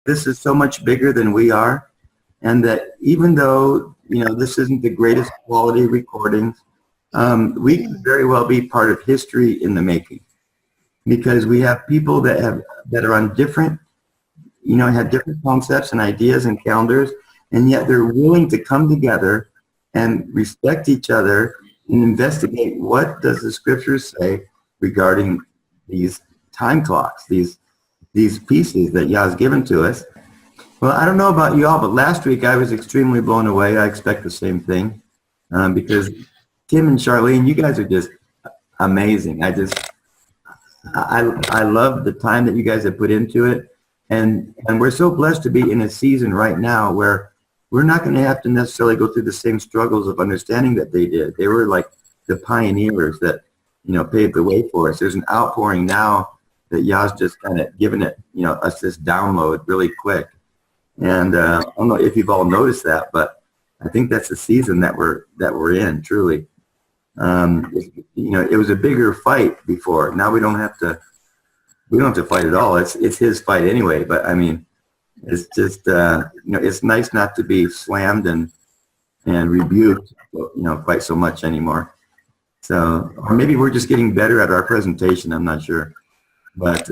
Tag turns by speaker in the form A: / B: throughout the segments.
A: this is so much bigger than we are, and that even though, this isn't the greatest quality recordings, we could very well be part of history in the making, because we have people that are on different, have different concepts and ideas and calendars, and yet they're willing to come together and respect each other and investigate what does the scriptures say regarding these time clocks, these pieces that Yah's given to us. Well, I don't know about you all, but last week I was extremely blown away. I expect the same thing, because Tim and Charlene, you guys are just amazing. I love the time that you guys have put into it, and we're so blessed to be in a season right now where we're not going to have to necessarily go through the same struggles of understanding that they did. They were like the pioneers that, paved the way for us. There's an outpouring now that Yah's just kind of given it, us this download really quick. And I don't know if you've all noticed that, but I think that's the season that we're in, truly. It was a bigger fight before. Now we don't have to fight at all. It's his fight anyway. But I mean, it's just it's nice not to be slammed and rebuked, quite so much anymore. So, or maybe we're just getting better at our presentation. I'm not sure, but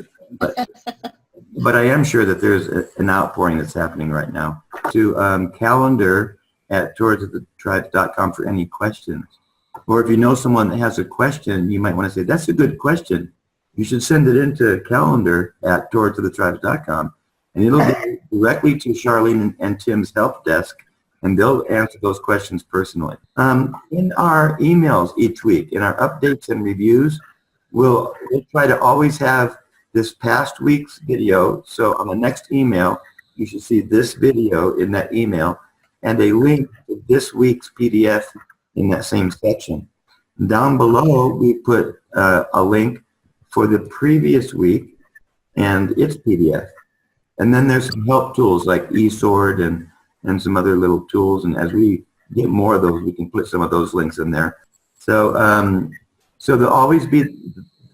A: I am sure that there's an outpouring that's happening right now. To calendar at towardsthetribes.com for any questions. Or if you know someone that has a question, you might want to say, that's a good question. You should send it into calendar at towardsthetribes.com. And it'll go directly to Charlene and Tim's help desk, and they'll answer those questions personally. In our emails each week, in our updates and reviews, we'll try to always have this past week's video. So on the next email, you should see this video in that email and a link to this week's PDF in that same section. Down below, we put a link for the previous week and its PDF. And then there's some help tools like eSword and some other little tools. And as we get more of those, we can put some of those links in there. So there'll always be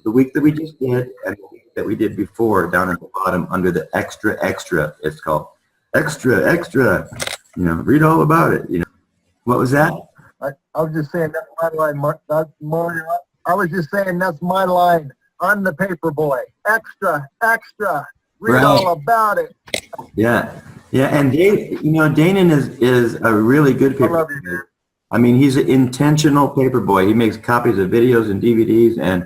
A: the week that we just did and the week that we did before down at the bottom under the extra, it's called extra, read all about it, What was that?
B: I was just saying that's my line, Mark. That's more. I was just saying that's my line. I'm the paper boy. Extra. Read all about it.
A: Yeah. And Danon is a really good paper boy. I love you, dude. I mean, he's an intentional paper boy. He makes copies of videos and DVDs and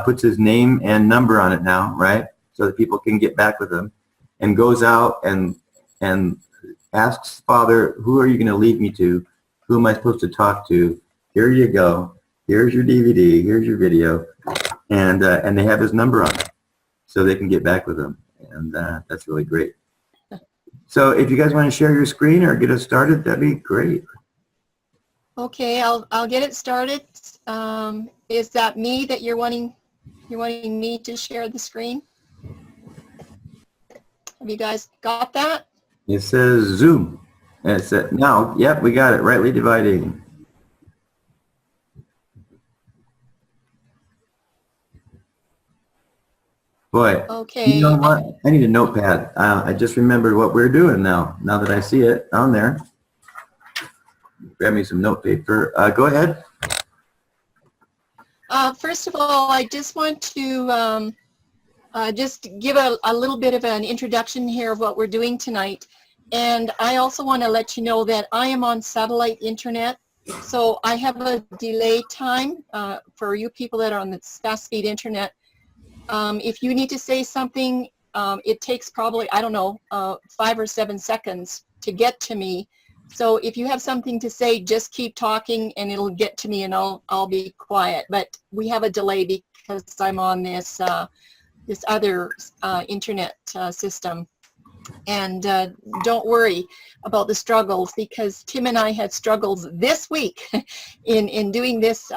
A: puts his name and number on it now, right? So that people can get back with him, and goes out and asks Father, who are you going to lead me to? Who am I supposed to talk to? Here you go. Here's your DVD. Here's your video. And they have his number on it so they can get back with him. And that's really great. So if you guys want to share your screen or get us started, that'd be great.
C: Okay, I'll get it started. Is that me that you're wanting me to share the screen? Have you guys got that?
A: It says Zoom. And it said, no, yep, we got it, rightly dividing. Boy,
C: okay.
A: You know what? I need a notepad. I just remembered what we're doing now that I see it on there. Grab me some note paper. Go ahead.
C: First of all, I just want to just give a little bit of an introduction here of what we're doing tonight. And I also want to let you know that I am on satellite internet, so I have a delay time for you people that are on the fast speed internet. If you need to say something, it takes probably, 5 or 7 seconds to get to me. So if you have something to say, just keep talking and it'll get to me and I'll be quiet. But we have a delay because I'm on this this other internet system. And don't worry about the struggles, because Tim and I had struggles this week in doing this,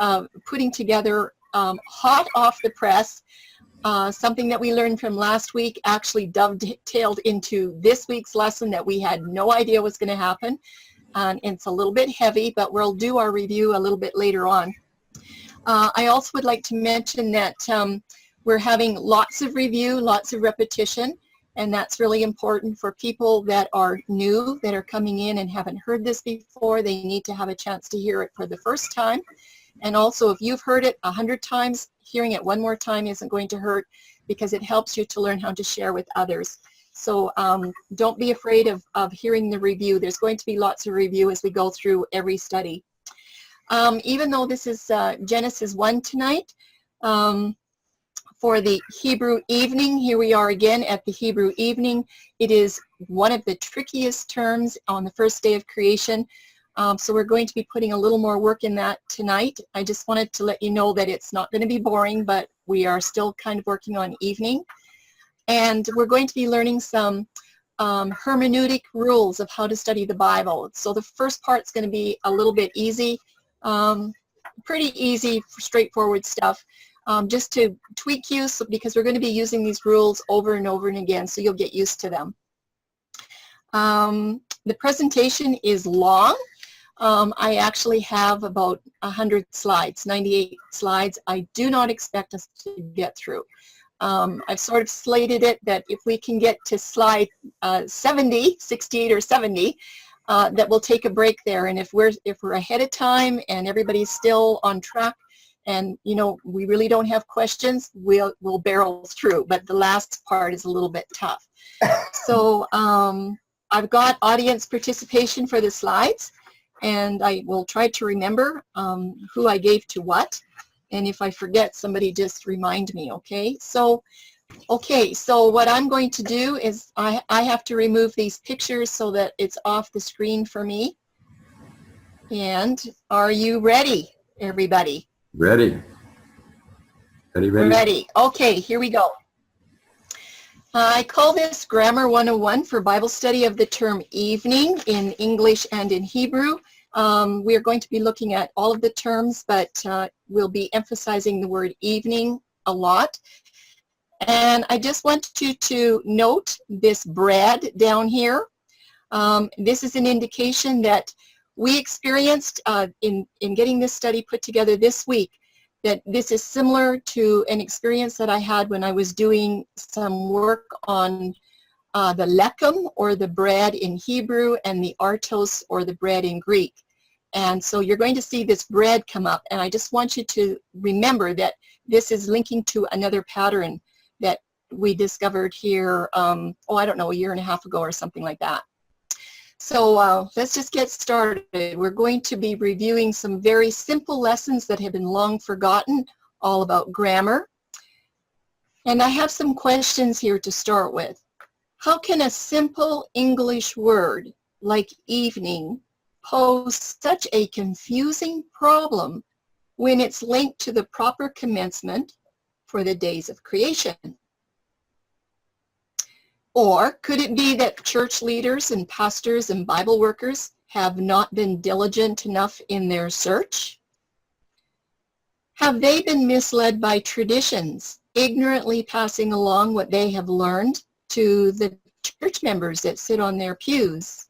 C: putting together hot off the press, something that we learned from last week actually dovetailed into this week's lesson that we had no idea was going to happen. And it's a little bit heavy, but we'll do our review a little bit later on. I also would like to mention that we're having lots of review, lots of repetition. And that's really important for people that are new, that are coming in and haven't heard this before. They need to have a chance to hear it for the first time. And also, if you've heard it 100 times, hearing it one more time isn't going to hurt, because it helps you to learn how to share with others. So don't be afraid of hearing the review. There's going to be lots of review as we go through every study. Even though this is Genesis 1 tonight, for the Hebrew evening, here we are again at the Hebrew evening. It is one of the trickiest terms on the first day of creation. So we're going to be putting a little more work in that tonight. I just wanted to let you know that it's not going to be boring, but we are still kind of working on evening. And we're going to be learning some hermeneutic rules of how to study the Bible. So the first part's going to be a little bit easy, pretty easy, straightforward stuff, just to tweak you, because we're going to be using these rules over and over and again, so you'll get used to them. The presentation is long. I actually have about 100 slides, 98 slides. I do not expect us to get through. I've sort of slated it that if we can get to slide 70, 68 or 70, that we'll take a break there. And if we're ahead of time and everybody's still on track, and we really don't have questions, we'll barrel through. But the last part is a little bit tough. So I've got audience participation for the slides, and I will try to remember who I gave to what. And if I forget, somebody just remind me, okay? So what I'm going to do is I have to remove these pictures so that it's off the screen for me. And are you ready, everybody?
A: Ready. Ready.
C: Ready. Okay, here we go. I call this Grammar 101 for Bible study of the term evening in English and in Hebrew. We are going to be looking at all of the terms, but we'll be emphasizing the word evening a lot. And I just want you to note this bread down here. This is an indication that we experienced in getting this study put together this week, that this is similar to an experience that I had when I was doing some work on the lechem, or the bread in Hebrew, and the artos, or the bread in Greek. And so you're going to see this bread come up, and I just want you to remember that this is linking to another pattern that we discovered here, I don't know, a year and a half ago or something like that. So let's just get started. We're going to be reviewing some very simple lessons that have been long forgotten, all about grammar. And I have some questions here to start with. How can a simple English word like evening pose such a confusing problem when it's linked to the proper commencement for the days of creation? Or could it be that church leaders and pastors and Bible workers have not been diligent enough in their search? Have they been misled by traditions, ignorantly passing along what they have learned to the church members that sit on their pews?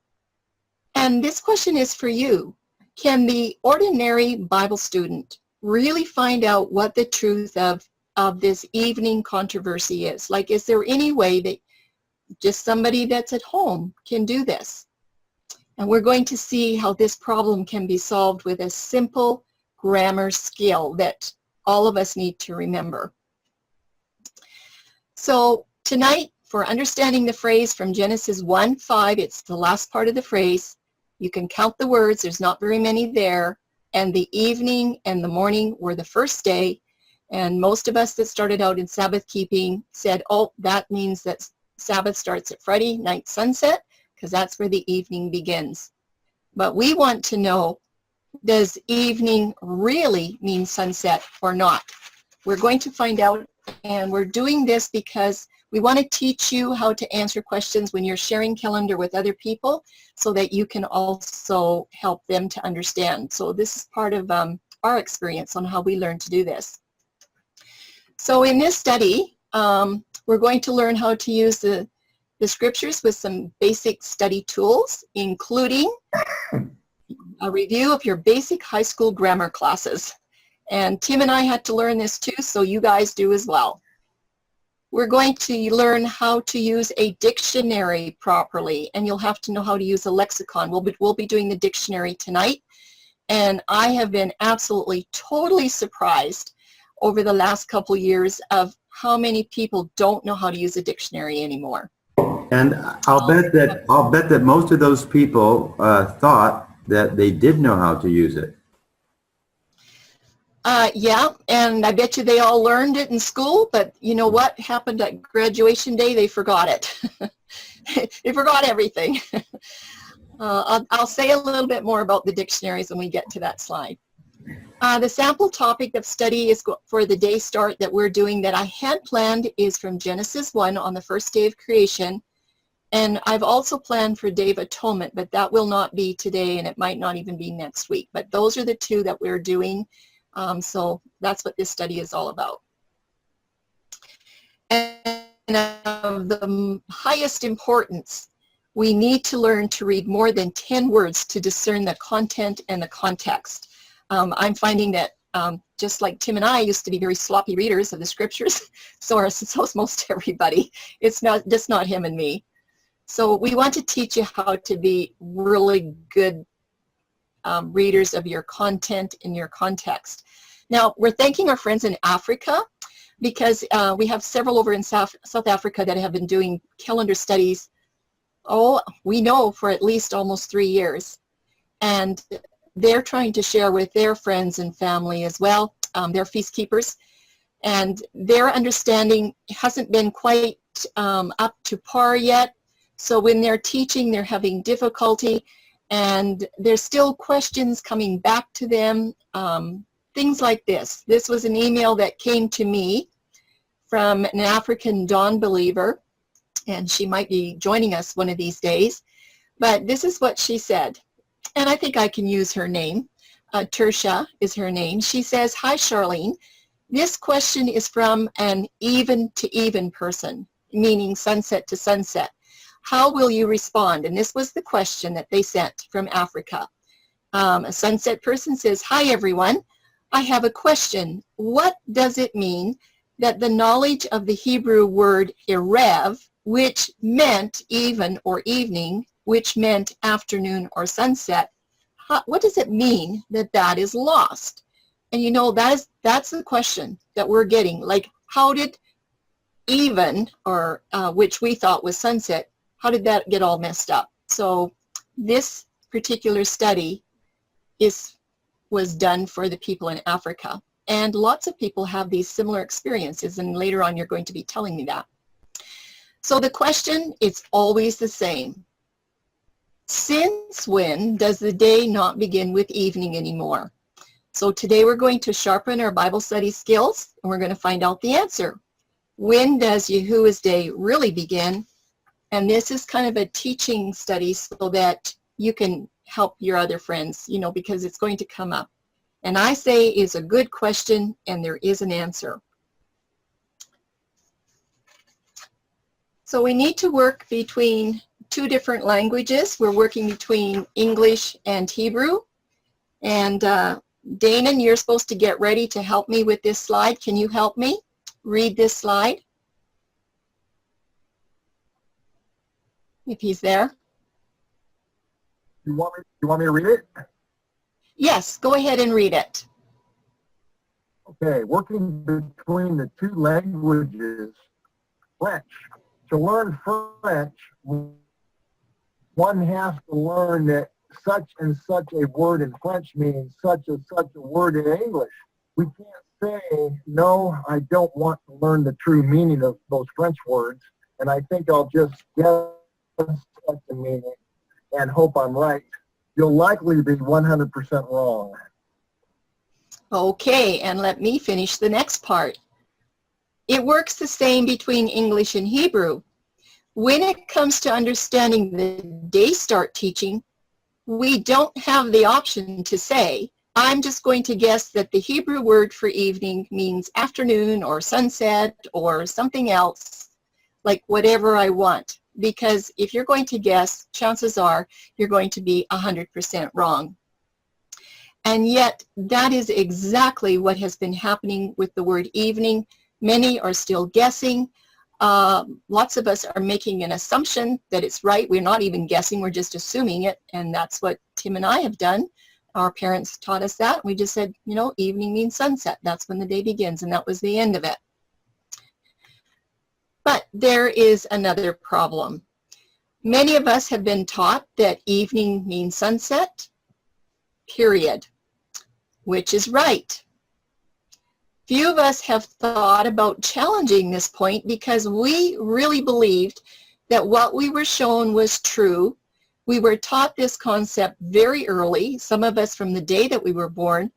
C: And this question is for you. Can the ordinary Bible student really find out what the truth of this evening controversy is? Like, is there any way that just somebody that's at home can do this? And we're going to see how this problem can be solved with a simple grammar skill that all of us need to remember. So tonight, for understanding the phrase from Genesis 1:5, it's the last part of the phrase. You can count the words, there's not very many there. And the evening and the morning were the first day. And most of us that started out in Sabbath keeping said, oh, that means that Sabbath starts at Friday night sunset, because that's where the evening begins. But we want to know, does evening really mean sunset or not? We're going to find out, and we're doing this because we want to teach you how to answer questions when you're sharing calendar with other people, so that you can also help them to understand. So this is part of our experience on how we learn to do this. So in this study, we're going to learn how to use the scriptures with some basic study tools, including a review of your basic high school grammar classes. And Tim and I had to learn this too, so you guys do as well. we're going to learn how to use a dictionary properly, and you'll have to know how to use a lexicon. We'll be doing the dictionary tonight, and I have been absolutely totally surprised over the last couple years of how many people don't know how to use a dictionary anymore.
A: And I'll bet that most of those people thought that they did know how to use it.
C: Yeah, and I bet you they all learned it in school, but you know what happened at graduation day? They forgot it. They forgot everything. I'll say a little bit more about the dictionaries when we get to that slide. The sample topic of study is for the day start that we're doing that I had planned is from Genesis 1 on the first day of creation. And I've also planned for Day of Atonement, but that will not be today, and it might not even be next week. But those are the two that we're doing. So that's what this study is all about. And of the highest importance, we need to learn to read more than 10 words to discern the content and the context. I'm finding that just like Tim and I used to be very sloppy readers of the scriptures, so is most everybody. It's just not him and me. So we want to teach you how to be really good readers of your content in your context. Now, we're thanking our friends in Africa because we have several over in South Africa that have been doing calendar studies, we know for at least almost 3 years. And they're trying to share with their friends and family as well. They're feast keepers. And their understanding hasn't been quite up to par yet. So when they're teaching, they're having difficulty. And there's still questions coming back to them. Things like this. This was an email that came to me from an African Dawn believer, and she might be joining us one of these days. But this is what she said, and I think I can use her name. Tersha is her name. She says, "Hi, Charlene. This question is from an even-to-even person, meaning sunset to sunset. How will you respond?" And this was the question that they sent from Africa. A sunset person says, "Hi, everyone. I have a question. What does it mean that the knowledge of the Hebrew word erev, which meant even or evening, which meant afternoon or sunset, what does it mean that that is lost?" And you know, that's the question that we're getting. Like, how did even, or which we thought was sunset, how did that get all messed up? So this particular study was done for the people in Africa. And lots of people have these similar experiences, and later on you're going to be telling me that. So the question is always the same. Since when does the day not begin with evening anymore? So today we're going to sharpen our Bible study skills, and we're going to find out the answer. When does Yahuwah's day really begin? And this is kind of a teaching study so that you can help your other friends, you know, because it's going to come up. And I say it's a good question, and there is an answer. So we need to work between two different languages. We're working between English and Hebrew. And Danon, you're supposed to get ready to help me with this slide. Can you help me read this slide? If he's there.
B: You want me to read it?
C: Yes, go ahead and read it.
B: Okay, working between the two languages, French. To learn French, one has to learn that such and such a word in French means such and such a word in English. We can't say, no, I don't want to learn the true meaning of those French words, and I think I'll just guess such a meaning and hope I'm right. You'll likely be 100% wrong.
C: Okay, and let me finish the next part. It works the same between English and Hebrew. When it comes to understanding the day start teaching, we don't have the option to say, I'm just going to guess that the Hebrew word for evening means afternoon or sunset or something else, like whatever I want. Because if you're going to guess, chances are you're going to be 100% wrong. And yet, that is exactly what has been happening with the word evening. Many are still guessing. lots of us are making an assumption that it's right. We're not even guessing, we're just assuming it, and that's what Tim and I have done. Our parents taught us that. We just said, you know, evening means sunset. That's when the day begins, and that was the end of it. But there is another problem. Many of us have been taught that evening means sunset, period, which is right. Few of us have thought about challenging this point because we really believed that what we were shown was true. We were taught this concept very early, some of us from the day that we were born,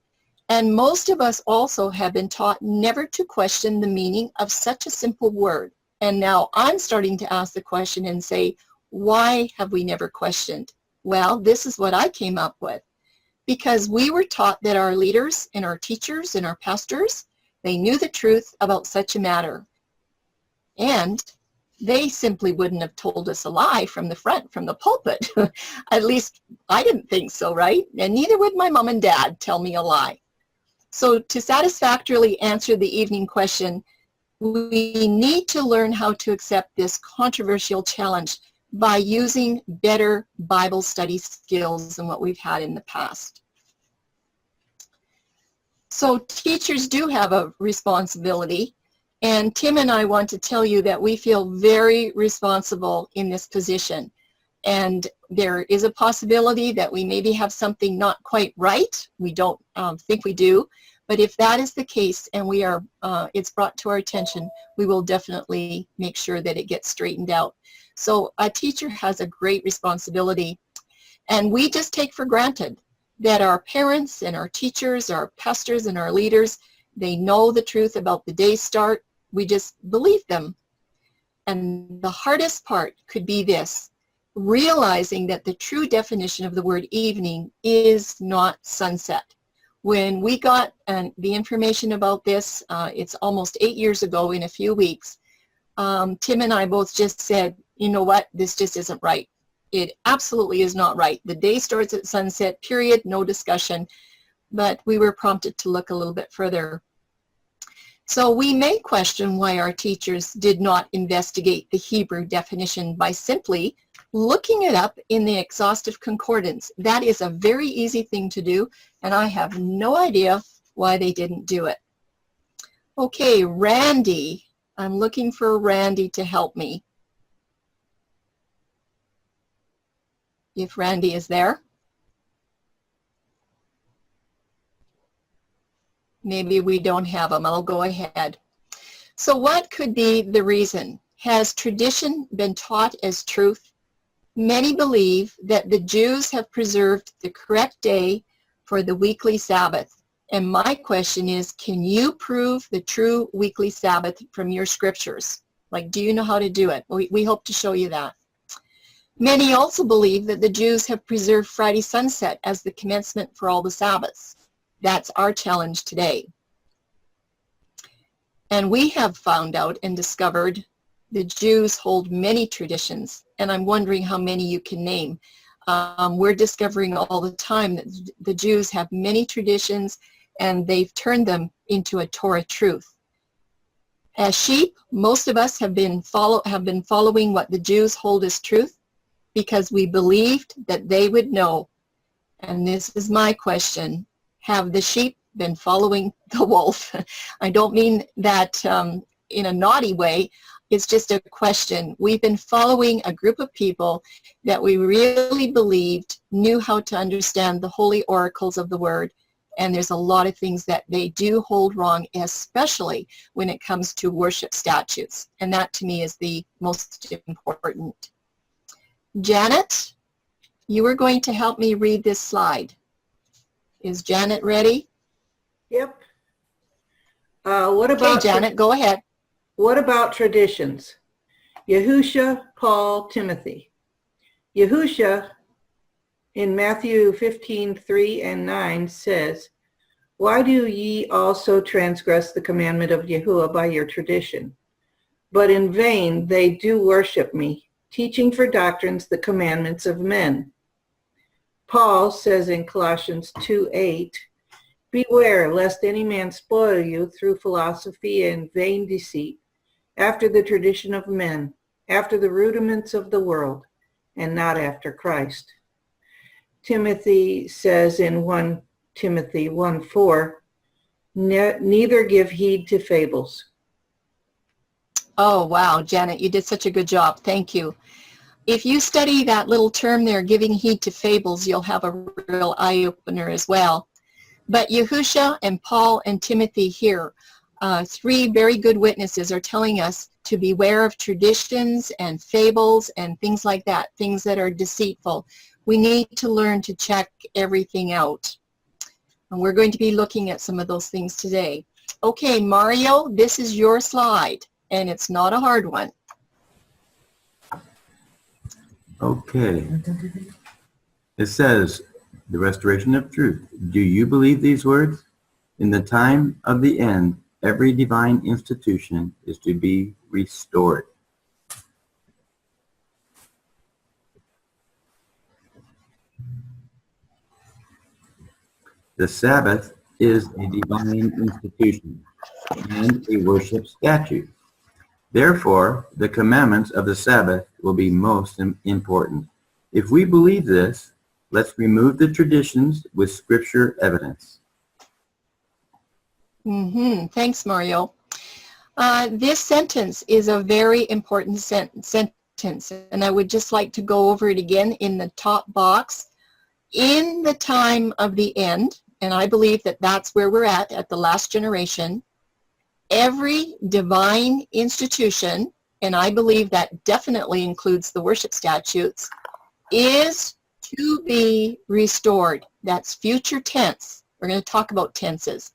C: and most of us also have been taught never to question the meaning of such a simple word. And now I'm starting to ask the question and say, why have we never questioned? Well, this is what I came up with. Because we were taught that our leaders and our teachers and our pastors, they knew the truth about such a matter. And they simply wouldn't have told us a lie from the front, from the pulpit. At least I didn't think so, right? And neither would my mom and dad tell me a lie. So to satisfactorily answer the evening question, we need to learn how to accept this controversial challenge by using better Bible study skills than what we've had in the past. So teachers do have a responsibility, and Tim and I want to tell you that we feel very responsible in this position. And there is a possibility that we maybe have something not quite right. We don't think we do. But if that is the case and we are, it's brought to our attention, we will definitely make sure that it gets straightened out. So a teacher has a great responsibility, and we just take for granted that our parents and our teachers, our pastors and our leaders, they know the truth about the day's start. We just believe them. And the hardest part could be this, realizing that the true definition of the word evening is not sunset. When we got the information about this, it's almost 8 years ago in a few weeks, Tim and I both just said, you know what, this just isn't right. It absolutely is not right. The day starts at sunset, period, no discussion. But we were prompted to look a little bit further. So we may question why our teachers did not investigate the Hebrew definition by simply looking it up in the exhaustive concordance. That is a very easy thing to do, and I have no idea why they didn't do it. Okay, Randy. I'm looking for Randy to help me. If Randy is there. Maybe we don't have him. I'll go ahead. So what could be the reason? Has tradition been taught as truth? Many believe that the Jews have preserved the correct day for the weekly Sabbath. And my question is, can you prove the true weekly Sabbath from your scriptures? Like, do you know how to do it? We hope to show you that. Many also believe that the Jews have preserved Friday sunset as the commencement for all the Sabbaths. That's our challenge today. And we have found out and discovered the Jews hold many traditions, and I'm wondering how many you can name. We're discovering all the time that the Jews have many traditions, and they've turned them into a Torah truth. As sheep, most of us have been following what the Jews hold as truth because we believed that they would know. And this is my question. Have the sheep been following the wolf? I don't mean that in a naughty way. It's just a question. We've been following a group of people that we really believed knew how to understand the holy oracles of the word. And there's a lot of things that they do hold wrong, especially when it comes to worship statutes. And that to me is the most important. Janet, you were going to help me read this slide. Is Janet ready?
D: Yep. What about?
C: Okay, Janet, go ahead.
D: What about traditions? Yahusha, Paul, Timothy. Yahusha in Matthew 15:3 and 9 says, "Why do ye also transgress the commandment of Yahuwah by your tradition? But in vain they do worship me, teaching for doctrines the commandments of men." Paul says in Colossians 2:8, "Beware lest any man spoil you through philosophy and vain deceit, after the tradition of men, after the rudiments of the world, and not after Christ. Timothy says in 1 Timothy 1:4, neither give heed to fables.
C: Oh, wow, Janet, you did such a good job. Thank you. If you study that little term there, giving heed to fables, you'll have a real eye-opener as well. But Yahusha and Paul and Timothy here, three very good witnesses, are telling us to beware of traditions and fables and things like that, things that are deceitful. We need to learn to check everything out. And we're going to be looking at some of those things today. Okay, Mario, this is your slide, and it's not a hard one.
A: Okay. It says, the restoration of truth. Do you believe these words? In the time of the end, every divine institution is to be restored. The Sabbath is a divine institution and a worship statute. Therefore, the commandments of the Sabbath will be most important. If we believe this, let's remove the traditions with scripture evidence.
C: Thanks, Mario. This sentence is a very important sentence, and I would just like to go over it again in the top box. In the time of the end, and I believe that that's where we're at the last generation, every divine institution, and I believe that definitely includes the worship statutes, is to be restored. That's future tense. We're going to talk about tenses.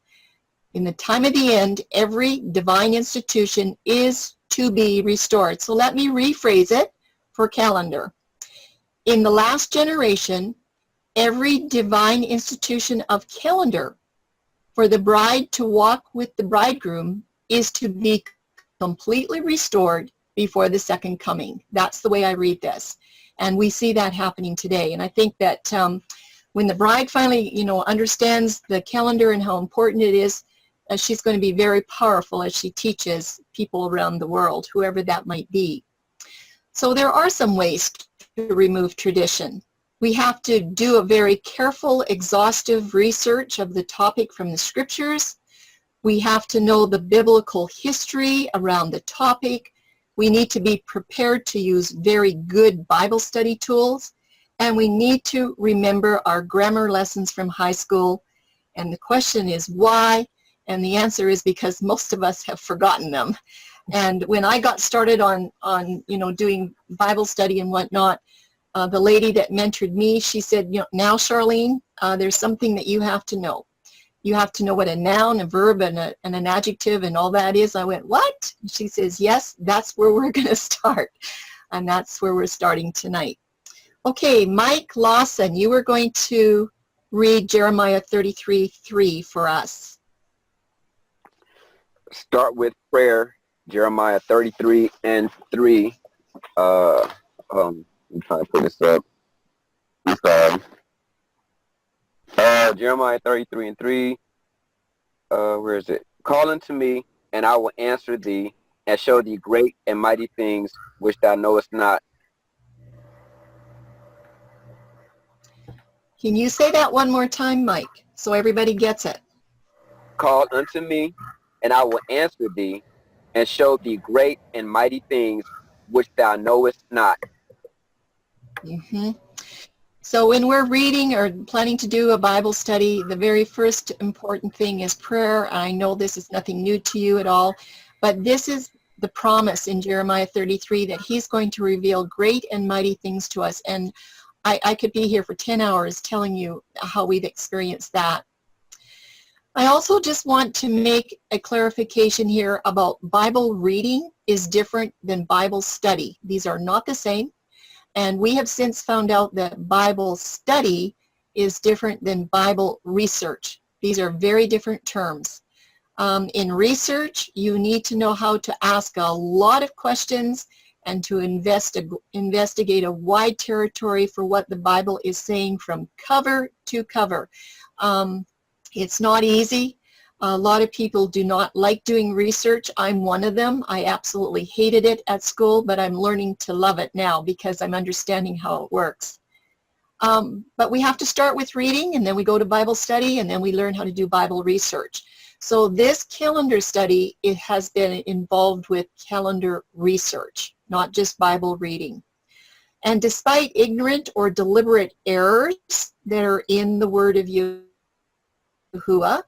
C: In the time of the end, every divine institution is to be restored. So let me rephrase it for calendar. In the last generation, every divine institution of calendar for the bride to walk with the bridegroom is to be completely restored before the second coming. That's the way I read this. And we see that happening today. And I think that when the bride finally, understands the calendar and how important it is, she's going to be very powerful as she teaches people around the world, whoever that might be. So there are some ways to remove tradition. We have to do a very careful, exhaustive research of the topic from the scriptures. We have to know the biblical history around the topic. We need to be prepared to use very good Bible study tools. And we need to remember our grammar lessons from high school. And the question is why? And the answer is because most of us have forgotten them. And when I got started on doing Bible study and whatnot, the lady that mentored me, she said, now Charlene, there's something that you have to know. You have to know what a noun, a verb, and an adjective and all that is. I went, what? She says, yes, that's where we're going to start. And that's where we're starting tonight. Okay, Mike Lawson, you were going to read Jeremiah 33:3 for us.
E: Start with prayer, Jeremiah 33:3. I'm trying to put this up. I'm sorry. Jeremiah 33:3. Where is it? Call unto me, and I will answer thee, and show thee great and mighty things which thou knowest not.
C: Can you say that one more time, Mike, so everybody gets it?
E: Call unto me, and I will answer thee, and show thee great and mighty things which thou knowest not.
C: So when we're reading or planning to do a Bible study, the very first important thing is prayer. I know this is nothing new to you at all, but this is the promise in Jeremiah 33 that he's going to reveal great and mighty things to us. And I could be here for 10 hours telling you how we've experienced that. I also just want to make a clarification here about Bible reading is different than Bible study. These are not the same. And we have since found out that Bible study is different than Bible research. These are very different terms. In research, you need to know how to ask a lot of questions and to investigate a wide territory for what the Bible is saying from cover to cover. It's not easy. A lot of people do not like doing research. I'm one of them. I absolutely hated it at school, but I'm learning to love it now because I'm understanding how it works. But we have to start with reading, and then we go to Bible study, and then we learn how to do Bible research. So this calendar study, it has been involved with calendar research, not just Bible reading. And despite ignorant or deliberate errors that are in the Word of Yahuwah,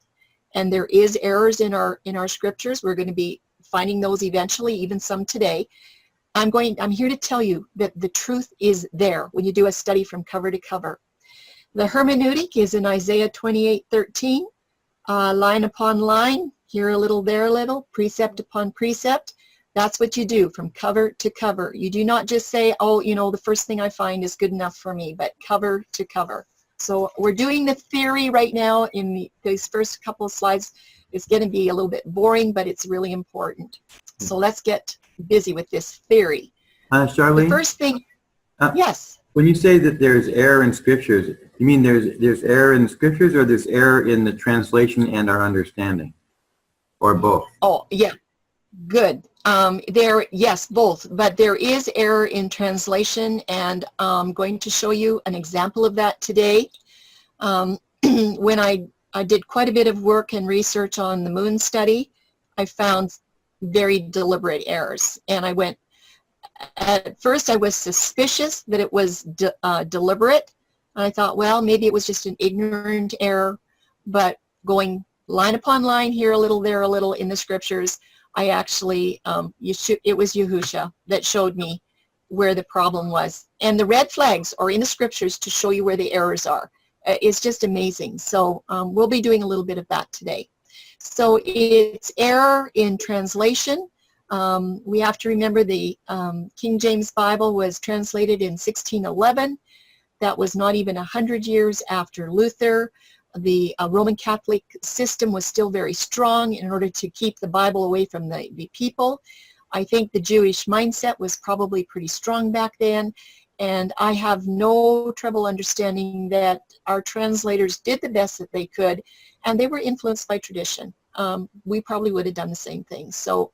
C: and there is errors in our scriptures, we're going to be finding those eventually, even some today. I'm here to tell you that the truth is there when you do a study from cover to cover. The hermeneutic is in Isaiah 28:13, line upon line, here a little, there a little, precept upon precept. That's what you do from cover to cover. You do not just say, oh, the first thing I find is good enough for me, but cover to cover. So we're doing the theory right now in these first couple of slides. It's going to be a little bit boring, but it's really important. So let's get busy with this theory.
A: Charlene?
C: The first thing, yes.
A: When you say that there's error in scriptures, you mean there's error in the scriptures, or there's error in the translation and our understanding? Or both?
C: Oh, yeah. Good. Yes, both. But there is error in translation, and I'm going to show you an example of that today. When I did quite a bit of work and research on the moon study, I found very deliberate errors. And at first I was suspicious that it was deliberate. And I thought, well, maybe it was just an ignorant error, but going line upon line, here a little, there a little in the scriptures, I actually, it was Yahusha that showed me where the problem was. And the red flags are in the scriptures to show you where the errors are. It's just amazing. So we'll be doing a little bit of that today. So it's error in translation. We have to remember the King James Bible was translated in 1611. That was not even 100 years after Luther. The Roman Catholic system was still very strong in order to keep the Bible away from the people. I think the Jewish mindset was probably pretty strong back then, and I have no trouble understanding that our translators did the best that they could, and they were influenced by tradition. We probably would have done the same thing. So,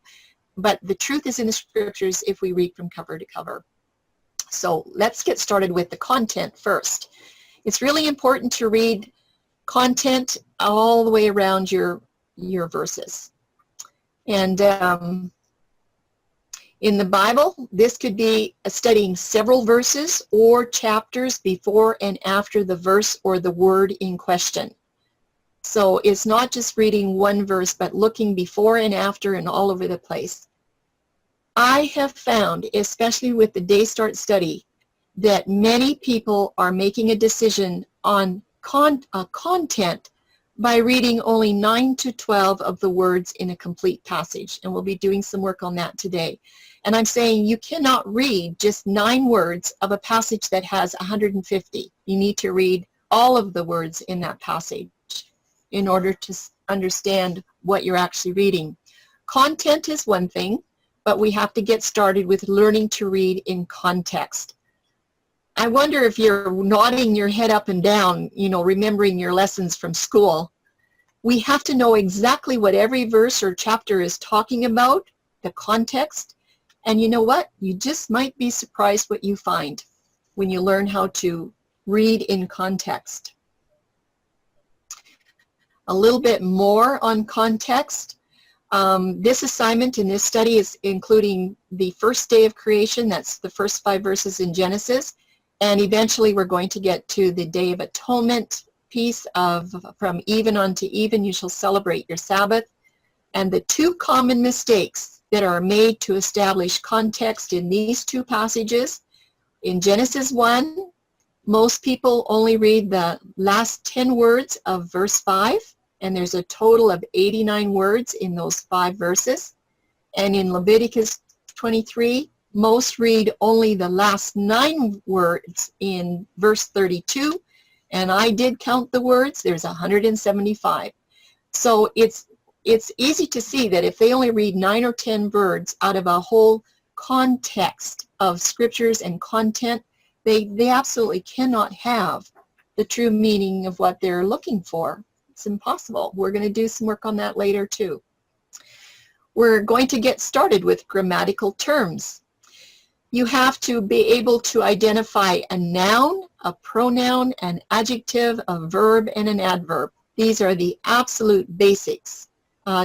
C: but the truth is in the scriptures if we read from cover to cover. So let's get started with the content first. It's really important to read content all the way around your verses. And in the Bible, this could be studying several verses or chapters before and after the verse or the word in question. So it's not just reading one verse, but looking before and after and all over the place. I have found, especially with the Day Start study, that many people are making a decision on content by reading only 9 to 12 of the words in a complete passage. And we'll be doing some work on that today. And I'm saying you cannot read just 9 words of a passage that has 150. You need to read all of the words in that passage in order to understand what you're actually reading. Content is one thing, but we have to get started with learning to read in context. I wonder if you're nodding your head up and down, remembering your lessons from school. We have to know exactly what every verse or chapter is talking about, the context, and you know what? You just might be surprised what you find when you learn how to read in context. A little bit more on context. This assignment in this study is including the first day of creation. That's the first 5 verses in Genesis. And eventually we're going to get to the Day of Atonement piece of from even unto even you shall celebrate your Sabbath. And the 2 common mistakes that are made to establish context in these 2 passages. In Genesis 1, most people only read the last 10 words of verse 5, and there's a total of 89 words in those 5 verses. And in Leviticus 23, most read only the last 9 words in verse 32, and I did count the words. There's 175. So it's easy to see that if they only read 9 or 10 words out of a whole context of scriptures and content, they absolutely cannot have the true meaning of what they're looking for. It's impossible. We're going to do some work on that later too. We're going to get started with grammatical terms. You have to be able to identify a noun, a pronoun, an adjective, a verb, and an adverb. These are the absolute basics.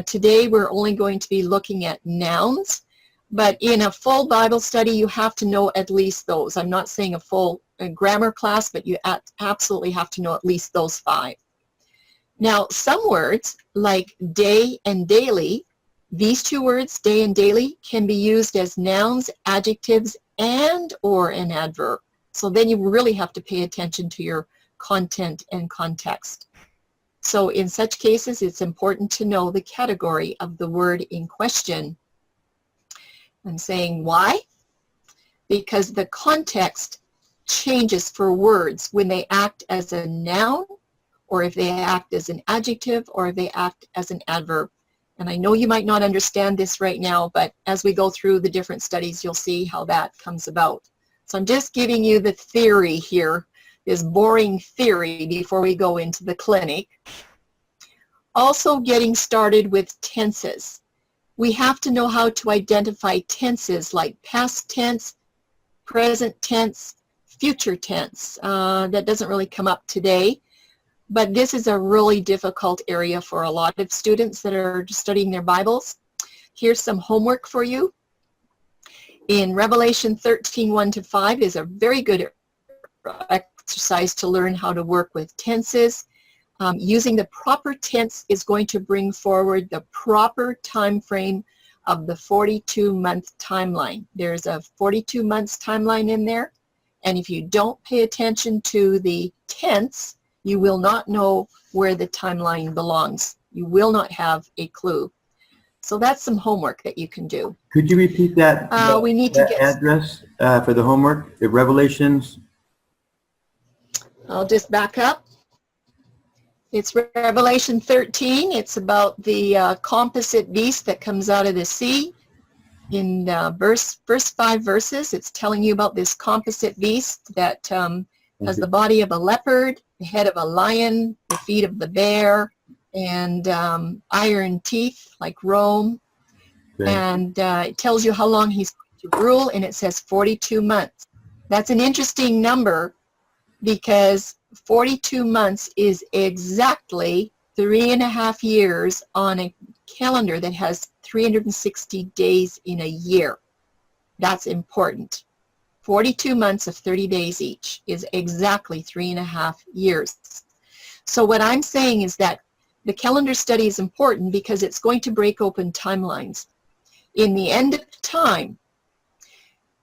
C: Today we're only going to be looking at nouns, but in a full Bible study you have to know at least those. I'm not saying a full grammar class, but you absolutely have to know at least those 5. Now, some words like day and daily, these 2 words, day and daily, can be used as nouns, adjectives, and or an adverb. So then you really have to pay attention to your content and context. So in such cases, it's important to know the category of the word in question. I'm saying why? Because the context changes for words when they act as a noun, or if they act as an adjective, or if they act as an adverb. And I know you might not understand this right now, but as we go through the different studies, you'll see how that comes about. So I'm just giving you the theory here, this boring theory before we go into the clinic. Also getting started with tenses. We have to know how to identify tenses like past tense, present tense, future tense. That doesn't really come up today, but this is a really difficult area for a lot of students that are studying their Bibles. Here's some homework for you. In Revelation 13, 1-5 is a very good exercise to learn how to work with tenses. Using the proper tense is going to bring forward the proper time frame of the 42-month timeline. There's a 42 months timeline in there, and if you don't pay attention to the tense, you will not know where the timeline belongs. You will not have a clue. So that's some homework that you can do.
A: Could you repeat that,
C: we need to get
A: address for the homework? The Revelations?
C: I'll just back up. It's Revelation 13. It's about the composite beast that comes out of the sea. In first 5 verses, it's telling you about this composite beast that has the body of a leopard, the head of a lion, the feet of the bear, and iron teeth like Rome.
A: Okay.
C: And it tells you how long he's going to rule, and it says 42 months. That's an interesting number because 42 months is exactly 3.5 years on a calendar that has 360 days in a year. That's important. 42 months of 30 days each is exactly 3.5 years. So what I'm saying is that the calendar study is important because it's going to break open timelines. In the end of time,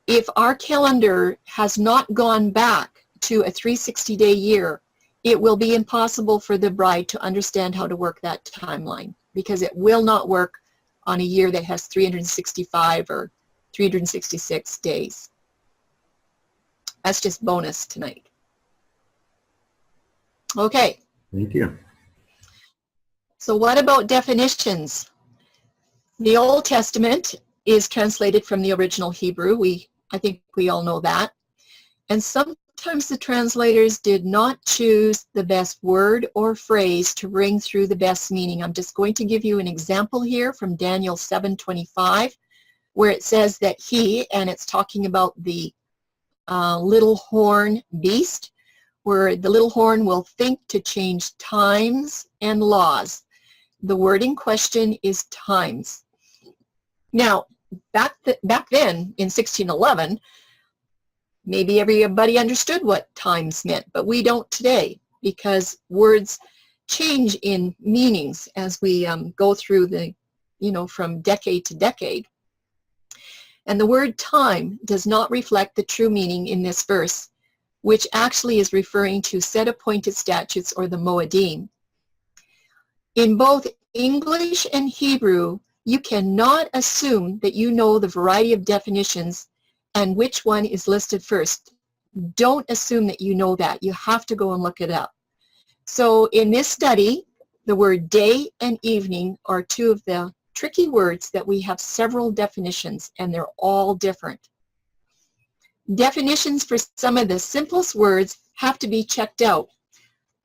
C: if our calendar has not gone back to a 360-day year, it will be impossible for the bride to understand how to work that timeline because it will not work on a year that has 365 or 366 days. That's just bonus tonight. Okay.
A: Thank you.
C: So what about definitions? The Old Testament is translated from the original Hebrew. I think we all know that. And sometimes the translators did not choose the best word or phrase to bring through the best meaning. I'm just going to give you an example here from Daniel 7:25, where it says that he, and it's talking about the little horn beast, where the little horn will think to change times and laws. The word in question is times. Now, back then in 1611, maybe everybody understood what times meant, but we don't today because words change in meanings as we go through the, from decade to decade. And the word time does not reflect the true meaning in this verse, which actually is referring to set appointed statutes or the Moedim. In both English and Hebrew, you cannot assume that you know the variety of definitions and which one is listed first. Don't assume that you know that. You have to go and look it up. So in this study, the word day and evening are 2 of the tricky words that we have several definitions, and they're all different. Definitions for some of the simplest words have to be checked out.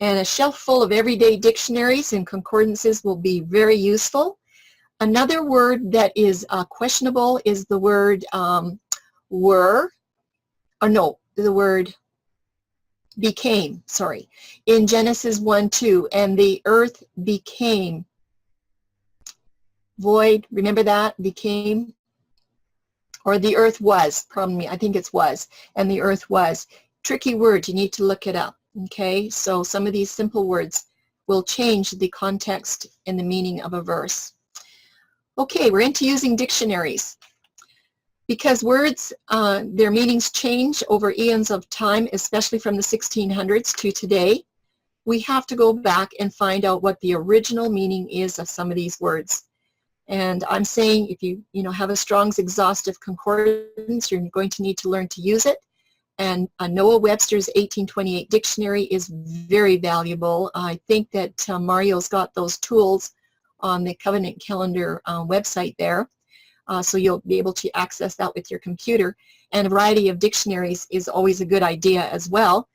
C: And a shelf full of everyday dictionaries and concordances will be very useful. Another word that is questionable is the word the word became, sorry, in Genesis 1:2, and the earth became void. Remember that? Became, or the earth was, pardon me, I think it's was, and the earth was. Tricky word, you need to look it up, okay? So some of these simple words will change the context and the meaning of a verse. Okay, we're into using dictionaries. Because words, their meanings change over eons of time, especially from the 1600s to today, we have to go back and find out what the original meaning is of some of these words. And I'm saying if you have a Strong's Exhaustive Concordance, you're going to need to learn to use it. And Noah Webster's 1828 dictionary is very valuable. I think that Mario's got those tools on the Covenant Calendar website there. So you'll be able to access that with your computer. And a variety of dictionaries is always a good idea as well.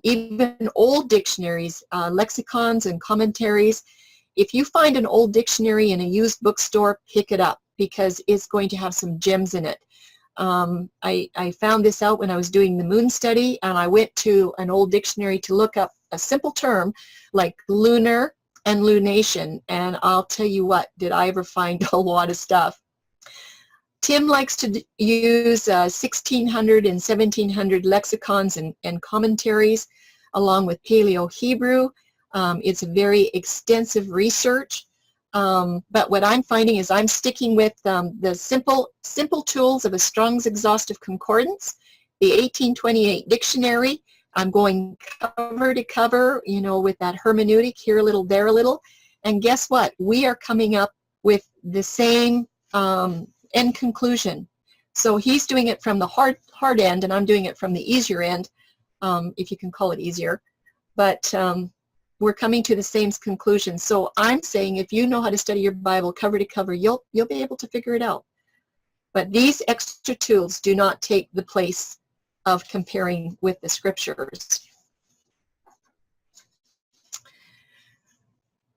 C: Even old dictionaries, lexicons and commentaries. If you find an old dictionary in a used bookstore, pick it up because it's going to have some gems in it. I found this out when I was doing the moon study, and I went to an old dictionary to look up a simple term like lunar and lunation, and I'll tell you what, did I ever find a lot of stuff. Tim likes to use 1600 and 1700 lexicons and commentaries along with Paleo-Hebrew. It's very extensive research, but what I'm finding is I'm sticking with the simple tools of a Strong's Exhaustive Concordance, the 1828 dictionary. I'm going cover to cover, with that hermeneutic, here a little, there a little, and guess what? We are coming up with the same end conclusion. So he's doing it from the hard end, and I'm doing it from the easier end, if you can call it easier. But we're coming to the same conclusion. So I'm saying if you know how to study your Bible cover to cover, you'll be able to figure it out. But these extra tools do not take the place of comparing with the scriptures.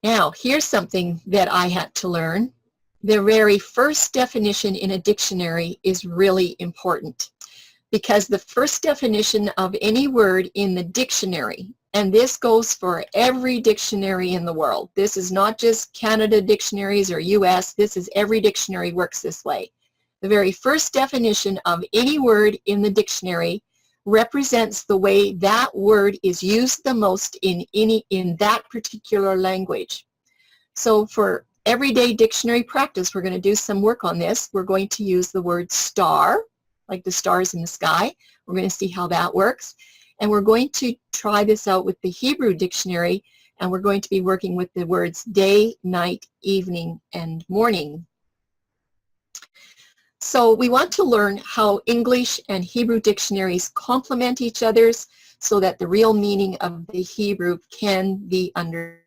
C: Now, here's something that I had to learn. The very first definition in a dictionary is really important because the first definition of any word in the dictionary, and this goes for every dictionary in the world. This is not just Canada dictionaries or US. This is every dictionary works this way. The very first definition of any word in the dictionary represents the way that word is used the most in that particular language. So for everyday dictionary practice, we're going to do some work on this. We're going to use the word star, like the stars in the sky. We're going to see how that works. And we're going to try this out with the Hebrew dictionary, and we're going to be working with the words day, night, evening, and morning. So we want to learn how English and Hebrew dictionaries complement each other's so that the real meaning of the Hebrew can be understood.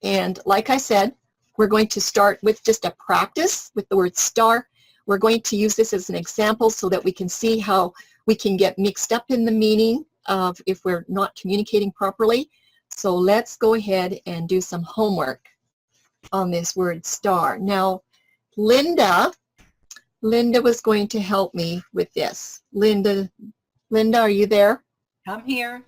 C: And like I said, we're going to start with just a practice with the word star. We're going to use this as an example so that we can see how we can get mixed up in the meaning of if we're not communicating properly. So let's go ahead and do some homework on this word star. Now, Linda was going to help me with this. Linda, are you there?
F: I'm here.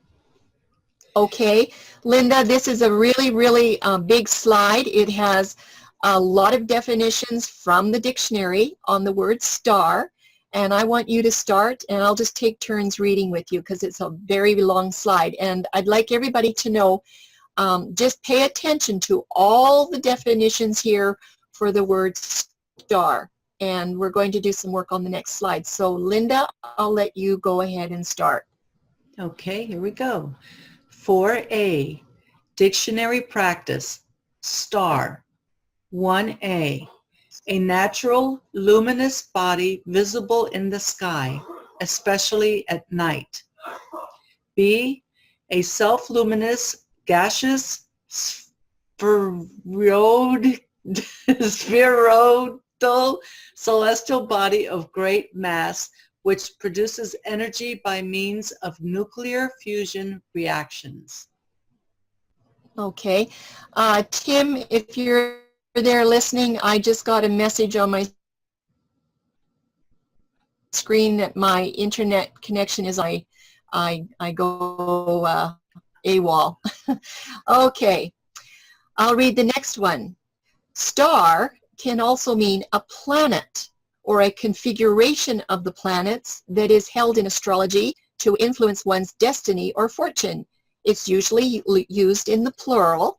C: Okay, Linda, this is a really big slide. It has a lot of definitions from the dictionary on the word star, and I want you to start, and I'll just take turns reading with you because it's a very long slide, and I'd like everybody to know, just pay attention to all the definitions here for the word star, and we're going to do some work on the next slide. So Linda, I'll let you go ahead and start.
F: Okay, here we go. 4A, Dictionary Practice, star. 1A, a natural luminous body visible in the sky, especially at night. B, a self-luminous gaseous spheroidal celestial body of great mass which produces energy by means of nuclear fusion reactions.
C: Okay. Tim, if you're there listening, I just got a message on my screen that my internet connection is I go AWOL. Okay. I'll read the next one. Star can also mean a planet or a configuration of the planets that is held in astrology to influence one's destiny or fortune. It's usually used in the plural.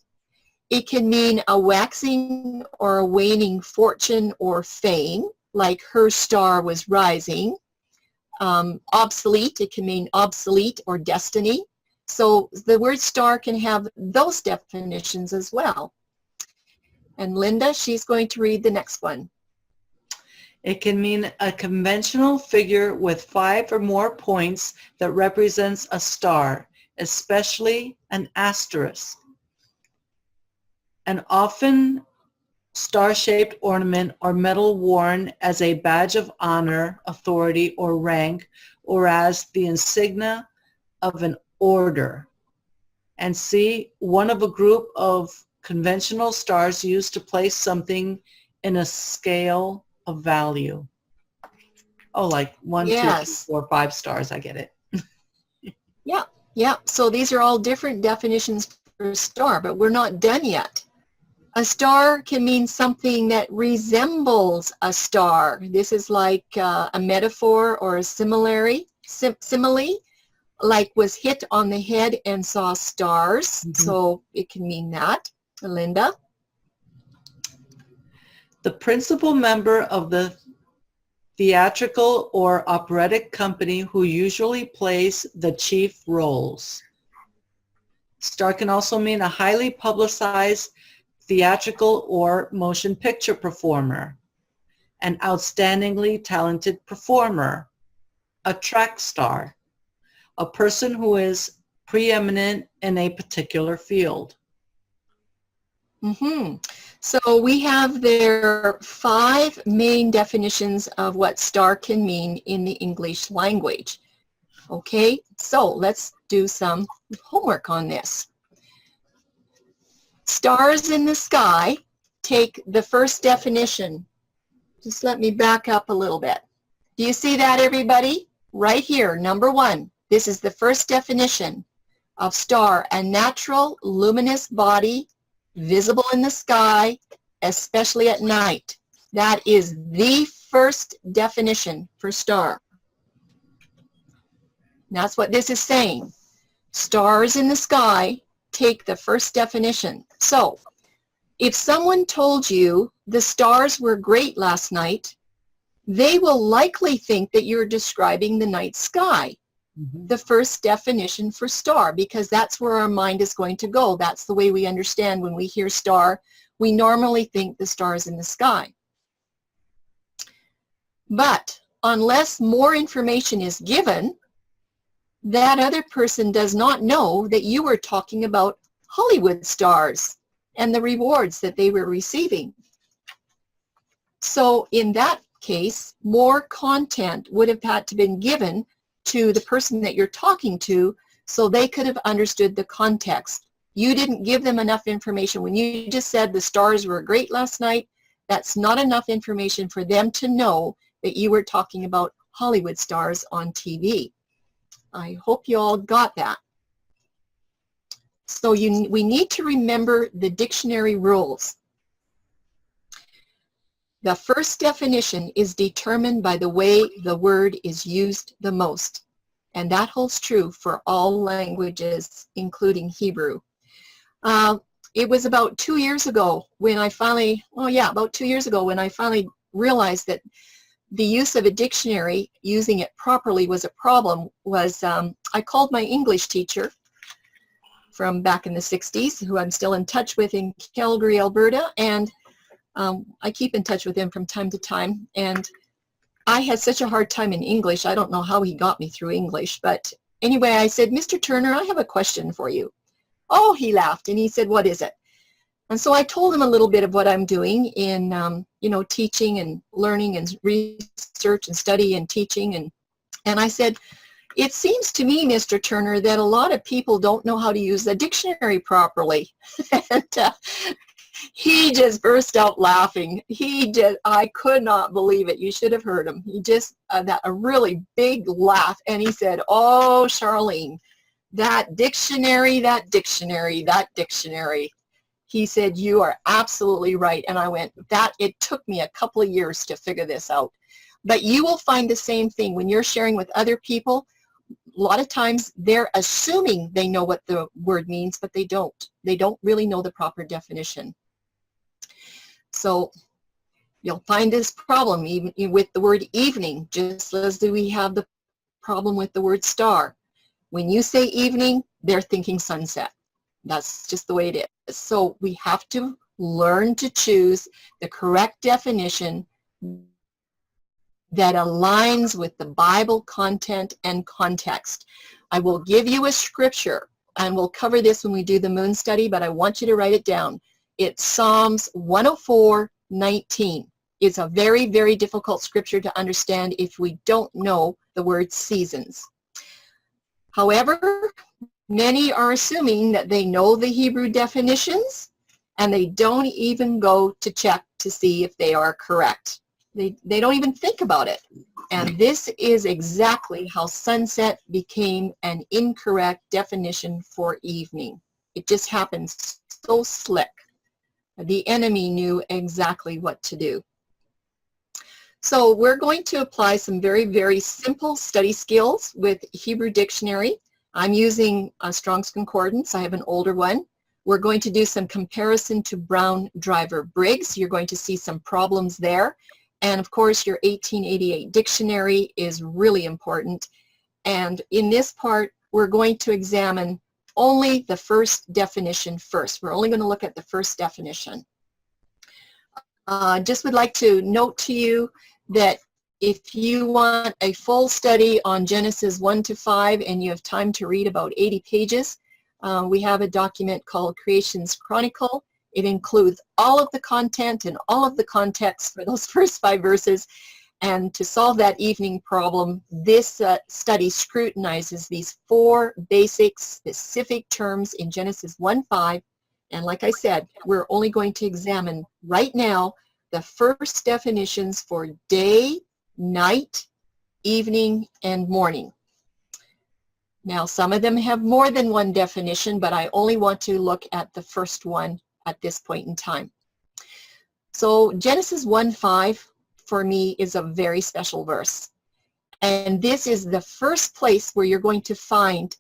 C: It can mean a waxing or a waning fortune or fame, like her star was rising. Obsolete, it can mean obsolete or destiny. So the word star can have those definitions as well. And Linda, she's going to read the next one.
F: It can mean a conventional figure with 5 or more points that represents a star, especially an asterisk. An often star-shaped ornament or medal worn as a badge of honor, authority, or rank, or as the insignia of an order. And C, one of a group of conventional stars used to place something in a scale of value. Oh, like 1,
C: Yes.
F: 2, 3, 4, 5 stars. I get it.
C: Yeah. So these are all different definitions for star, but we're not done yet. A star can mean something that resembles a star. This is like a metaphor or a simile, like was hit on the head and saw stars. Mm-hmm. So it can mean that. Linda?
F: The principal member of the theatrical or operatic company who usually plays the chief roles. Star can also mean a highly publicized theatrical or motion picture performer, an outstandingly talented performer, a track star, a person who is preeminent in a particular field.
C: Mm-hmm. So we have there 5 main definitions of what star can mean in the English language. Okay, so let's do some homework on this. Stars in the sky, take the first definition. Just let me back up a little bit. Do you see that, everybody? Right here, number 1. This is the first definition of star, a natural luminous body visible in the sky, especially at night. That is the first definition for star. That's what this is saying. Stars in the sky, take the first definition. So, if someone told you the stars were great last night, they will likely think that you're describing the night sky. Mm-hmm. The first definition for star, because that's where our mind is going to go. That's the way we understand when we hear star. We normally think the stars in the sky. But unless more information is given, that other person does not know that you were talking about Hollywood stars and the rewards that they were receiving. So in that case, more content would have had to been given to the person that you're talking to so they could have understood the context. You didn't give them enough information. When you just said the stars were great last night, that's not enough information for them to know that you were talking about Hollywood stars on TV. I hope you all got that. So we need to remember the dictionary rules. The first definition is determined by the way the word is used the most. And that holds true for all languages, including Hebrew. It was about 2 years ago when I finally, about 2 years ago when I finally realized that the use of a dictionary, using it properly, was a problem. I called my English teacher from back in the 60s, who I'm still in touch with in Calgary, Alberta, and I keep in touch with him from time to time. And I had such a hard time in English. I don't know how he got me through English, but anyway, I said, Mr. Turner, I have a question for you. Oh, he laughed and he said, what is it? And so I told him a little bit of what I'm doing in, teaching and learning and research and study and teaching and And I said, it seems to me, Mr. Turner, that a lot of people don't know how to use the dictionary properly. And he just burst out laughing. I could not believe it. You should have heard him. He just, a really big laugh. And he said, oh, Charlene, that dictionary. He said, you are absolutely right. And I went, it took me a couple of years to figure this out. But you will find the same thing when you're sharing with other people. A lot of times they're assuming they know what the word means, but they don't. They don't really know the proper definition. So you'll find this problem even with the word evening, just as we have the problem with the word star. When you say evening, they're thinking sunset. That's just the way it is. So we have to learn to choose the correct definition that aligns with the Bible content and context. I will give you a scripture, and we'll cover this when we do the moon study, but I want you to write it down. It's Psalms 104:19. It's a very, very difficult scripture to understand if we don't know the word seasons. However, many are assuming that they know the Hebrew definitions, and they don't even go to check to see if they are correct. They don't even think about it. And this is exactly how sunset became an incorrect definition for evening. It just happens so slick. The enemy knew exactly what to do. So we're going to apply some very, very simple study skills with Hebrew Dictionary. I'm using a Strong's Concordance. I have an older one. We're going to do some comparison to Brown Driver Briggs. You're going to see some problems there. And of course, your 1888 dictionary is really important. And in this part, we're going to examine only the first definition first. We're only going to look at the first definition. Just would like to note to you that if you want a full study on Genesis 1 to 5 and you have time to read about 80 pages, we have a document called Creation's Chronicle. It includes all of the content and all of the context for those first 5 verses. And to solve that evening problem, this study scrutinizes these 4 basic specific terms in Genesis 1:5. And like I said, we're only going to examine right now the first definitions for day, night, evening, and morning. Now, some of them have more than one definition, but I only want to look at the first one at this point in time. So Genesis 1:5 for me is a very special verse. And this is the first place where you're going to find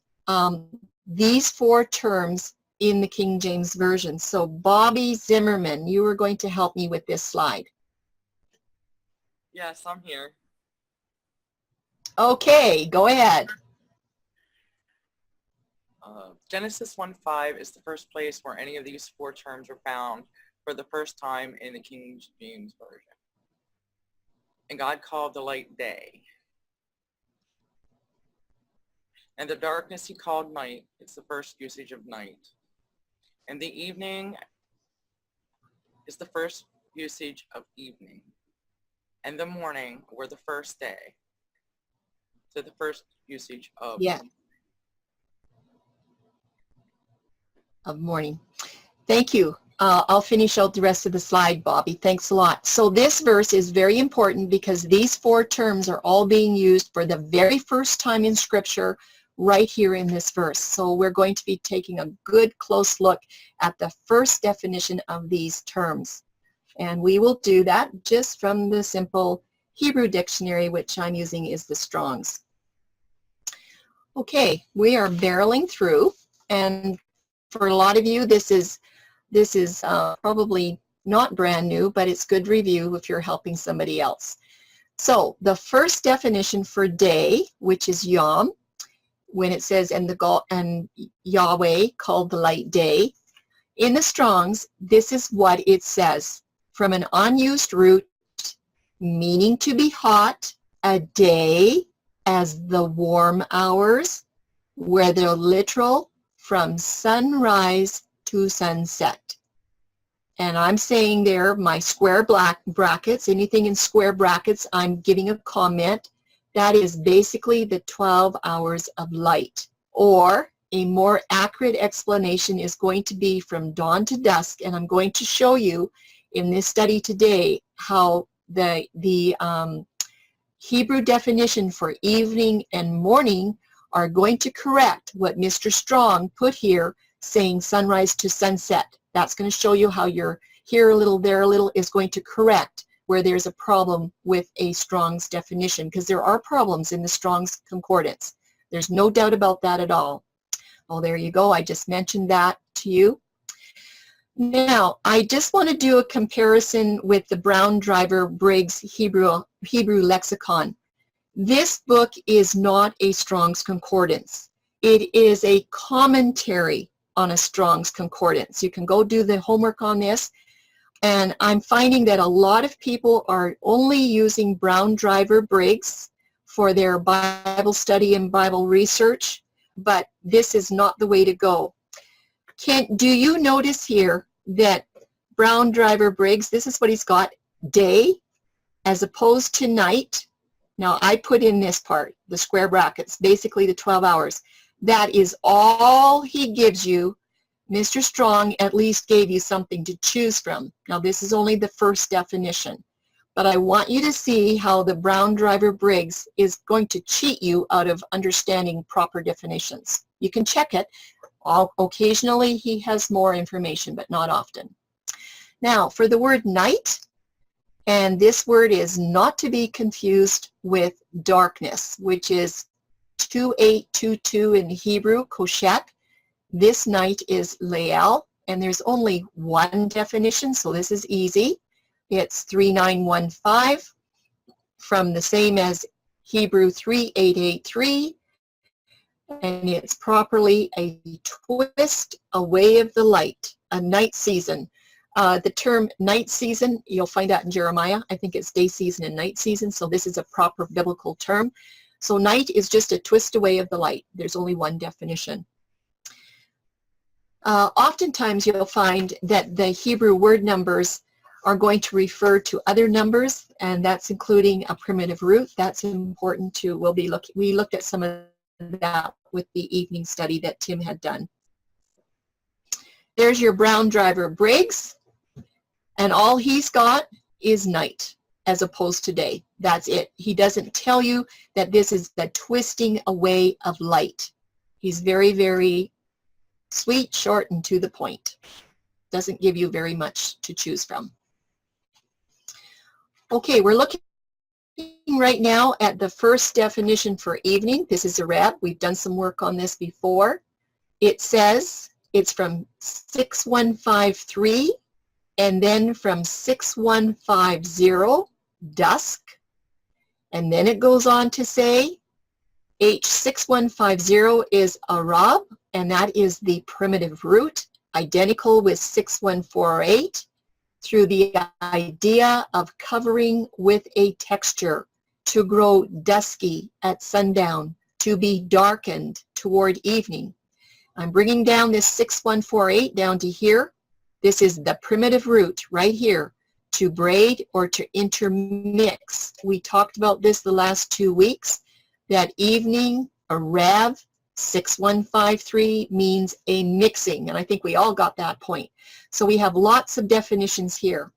C: these 4 terms in the King James Version. So Bobby Zimmerman, you are going to help me with this slide.
G: Yes, I'm here.
C: Okay, go ahead.
G: Genesis 1:5 is the first place where any of these 4 terms are found for the first time in the King James Version. And God called the light day. And the darkness he called night. It's the first usage of night. And the evening is the first usage of evening. And the morning were the first day. So the first usage of
C: of morning. Thank you. I'll finish out the rest of the slide, Bobby. Thanks a lot. So this verse is very important because these 4 terms are all being used for the very first time in Scripture right here in this verse. So we're going to be taking a good close look at the first definition of these terms. And we will do that just from the simple Hebrew dictionary, which I'm using is the Strong's. Okay, we are barreling through, and for a lot of you, this is probably not brand new, but it's good review if you're helping somebody else. So the first definition for day, which is Yom, when it says, and Yahweh called the light day, in the Strong's, this is what it says. From an unused root, meaning to be hot, a day as the warm hours, where the literal from sunrise to sunset. And I'm saying there, my square black brackets, anything in square brackets, I'm giving a comment That is basically the 12 hours of light. Or a more accurate explanation is going to be from dawn to dusk, and I'm going to show you in this study today how the Hebrew definition for evening and morning are going to correct what Mr. Strong put here saying sunrise to sunset. That's going to show you how your here a little, there a little is going to correct where there's a problem with a Strong's definition, because there are problems in the Strong's Concordance. There's no doubt about that at all. Oh, there you go. I just mentioned that to you. Now, I just want to do a comparison with the Brown Driver Briggs Hebrew Lexicon. This book is not a Strong's Concordance. It is a commentary on a Strong's Concordance. You can go do the homework on this, and I'm finding that a lot of people are only using Brown Driver Briggs for their Bible study and Bible research, but this is not the way to go. Do you notice here that Brown Driver Briggs, this is what he's got, day as opposed to night? Now I put in this part, the square brackets, basically the 12 hours. That is all he gives you. Mr. Strong at least gave you something to choose from. Now this is only the first definition, but I want you to see how the Brown Driver Briggs is going to cheat you out of understanding proper definitions. You can check it. Occasionally he has more information, but not often. Now for the word night, and this word is not to be confused with darkness, which is 2822 in Hebrew, koshet. This night is Leal, and there's only one definition, so this is easy. It's 3915 from the same as Hebrew 3883, and it's properly a twist away of the light, a night season. The term night season, you'll find out in Jeremiah. I think it's day season and night season, so this is a proper biblical term. So night is just a twist away of the light. There's only one definition. Oftentimes you'll find that the Hebrew word numbers are going to refer to other numbers, and that's including a primitive root. That's important too. We looked at some of that with the evening study that Tim had done. There's your Brown Driver Briggs, and all he's got is night as opposed to day. That's it. He doesn't tell you that this is the twisting away of light. He's very, very sweet, short, and to the point. Doesn't give you very much to choose from. Okay, we're looking right now at the first definition for evening. This is a rep. We've done some work on this before. It says it's from 6153 and then from 6150, dusk. And then it goes on to say H6150 is Arab, and that is the primitive root, identical with 6148, through the idea of covering with a texture, to grow dusky at sundown, to be darkened toward evening. I'm bringing down this 6148 down to here. This is the primitive root right here, to braid or to intermix. We talked about this the last 2 weeks, that evening, a rev, 6153 means a mixing, and I think we all got that point. So we have lots of definitions here.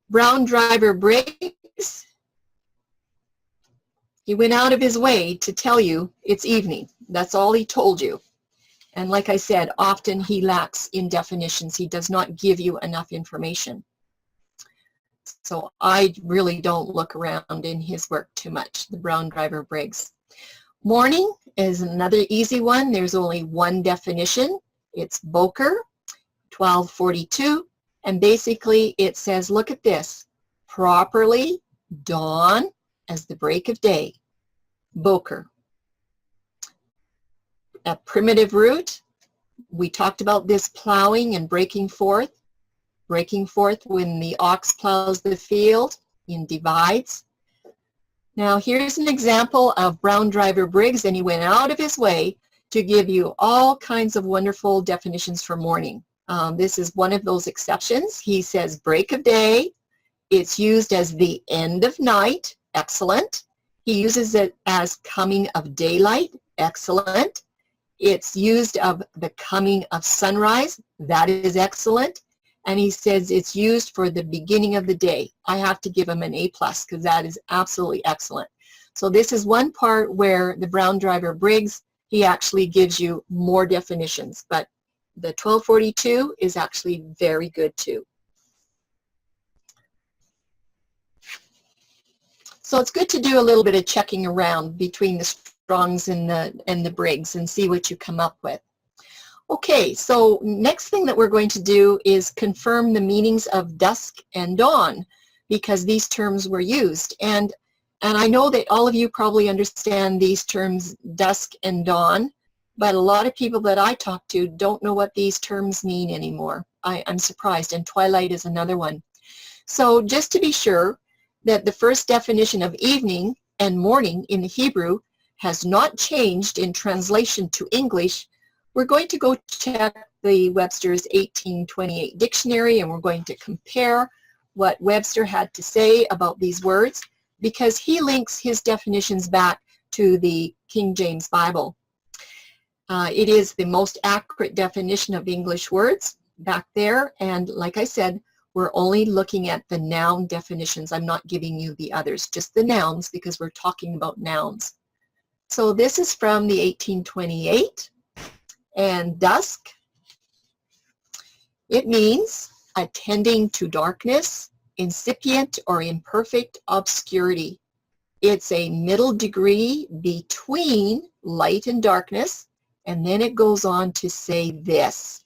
C: Brown Driver Briggs, he went out of his way to tell you it's evening. That's all he told you. And like I said, often he lacks in definitions. He does not give you enough information. So I really don't look around in his work too much, the Brown Driver Briggs. Morning is another easy one. There's only one definition. It's Boker, 1242. And basically it says, look at this, properly dawn as the break of day. Boker. A primitive root. We talked about this plowing and breaking forth when the ox plows the field in divides. Now here's an example of Brown Driver Briggs, and he went out of his way to give you all kinds of wonderful definitions for morning. This is one of those exceptions. He says break of day. It's used as the end of night. Excellent. He uses it as coming of daylight. Excellent. It's used of the coming of sunrise. That is excellent. And he says it's used for the beginning of the day. I have to give him an A+ because that is absolutely excellent. So this is one part where the Brown Driver Briggs, he actually gives you more definitions, but the 1242 is actually very good too. So it's good to do a little bit of checking around between the Strongs and the Briggs and see what you come up with. Okay, so next thing that we're going to do is confirm the meanings of dusk and dawn, because these terms were used. And I know that all of you probably understand these terms, dusk and dawn, but a lot of people that I talk to don't know what these terms mean anymore. I'm surprised, and twilight is another one. So just to be sure that the first definition of evening and morning in the Hebrew has not changed in translation to English, we're going to go check the Webster's 1828 dictionary, and we're going to compare what Webster had to say about these words, because he links his definitions back to the King James Bible. It is the most accurate definition of English words back there, and like I said, we're only looking at the noun definitions. I'm not giving you the others, just the nouns, because we're talking about nouns. So this is from the 1828. And dusk, it means attending to darkness, incipient or imperfect obscurity. It's a middle degree between light and darkness, and then it goes on to say this.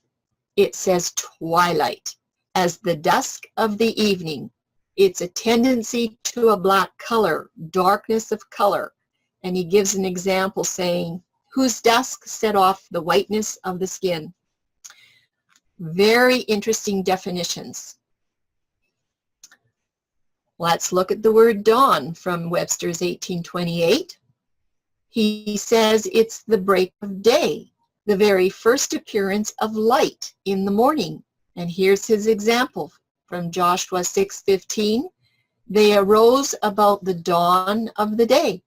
C: It says twilight, as the dusk of the evening. It's a tendency to a black color, darkness of color. And he gives an example saying, whose dusk set off the whiteness of the skin. Very interesting definitions. Let's look at the word dawn from Webster's 1828. He says it's the break of day, the very first appearance of light in the morning. And here's his example from Joshua 6:15. They arose about the dawn of the day.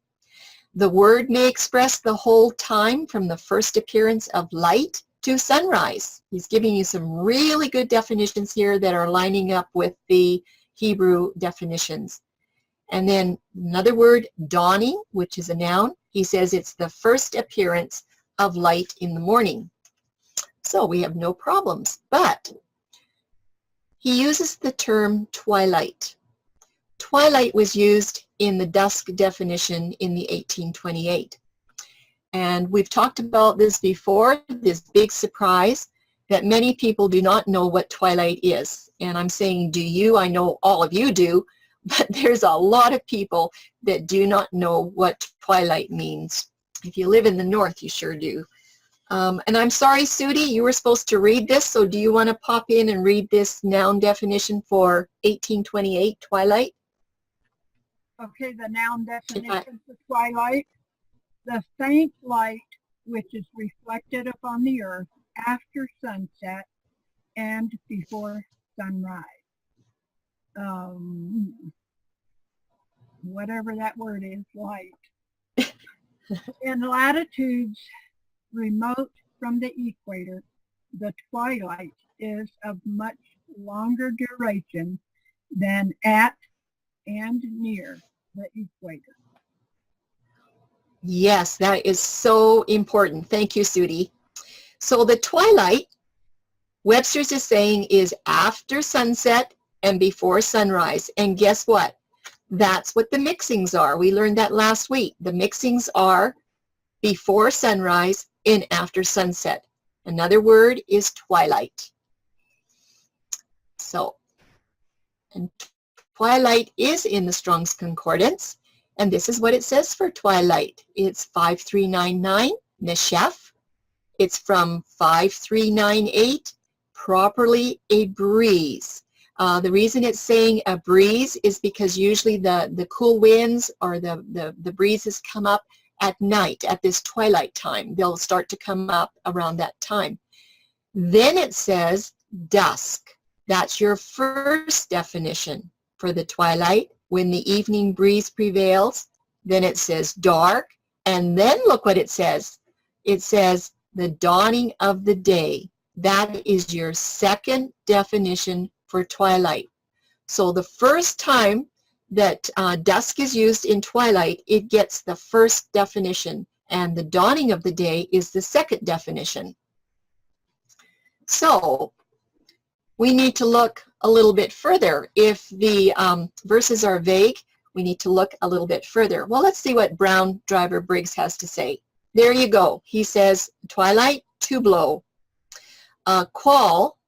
C: The word may express the whole time from the first appearance of light to sunrise. He's giving you some really good definitions here that are lining up with the Hebrew definitions. And then another word, dawning, which is a noun. He says it's the first appearance of light in the morning. So we have no problems. But he uses the term twilight. Twilight was used in the dusk definition in the 1828. And we've talked about this before, this big surprise that many people do not know what twilight is. And I'm saying, do you? I know all of you do, but there's a lot of people that do not know what twilight means. If you live in the north, you sure do. And I'm sorry, Sudi, you were supposed to read this, so do you want to pop in and read this noun definition for 1828, twilight?
H: Okay, the noun definition for twilight. The faint light which is reflected upon the earth after sunset and before sunrise. Whatever that word is, light. In latitudes remote from the equator, the twilight is of much longer duration than at and near the equator.
C: Yes, that is so important. Thank you, Sudi. So the twilight, Webster's is saying, is after sunset and before sunrise. And guess what? That's what the mixings are. We learned that last week. The mixings are before sunrise and after sunset. Another word is twilight. So, and twilight is in the Strong's Concordance, and this is what it says for twilight. It's 5399, neshef. It's from 5398, properly a breeze. The reason it's saying a breeze is because usually the cool winds or the breezes come up at night, at this twilight time. They'll start to come up around that time. Then it says dusk. That's your first definition for the twilight, when the evening breeze prevails then it says dark, and then look what it says. It says the dawning of the day. That is your second definition for twilight. So the first time that dusk is used in twilight, it gets the first definition, and the dawning of the day is the second definition. So we need to look a little bit further. If the verses are vague, we need to look a little bit further. Well, let's see what Brown Driver Briggs has to say. There you go. He says, twilight, to blow. Qual,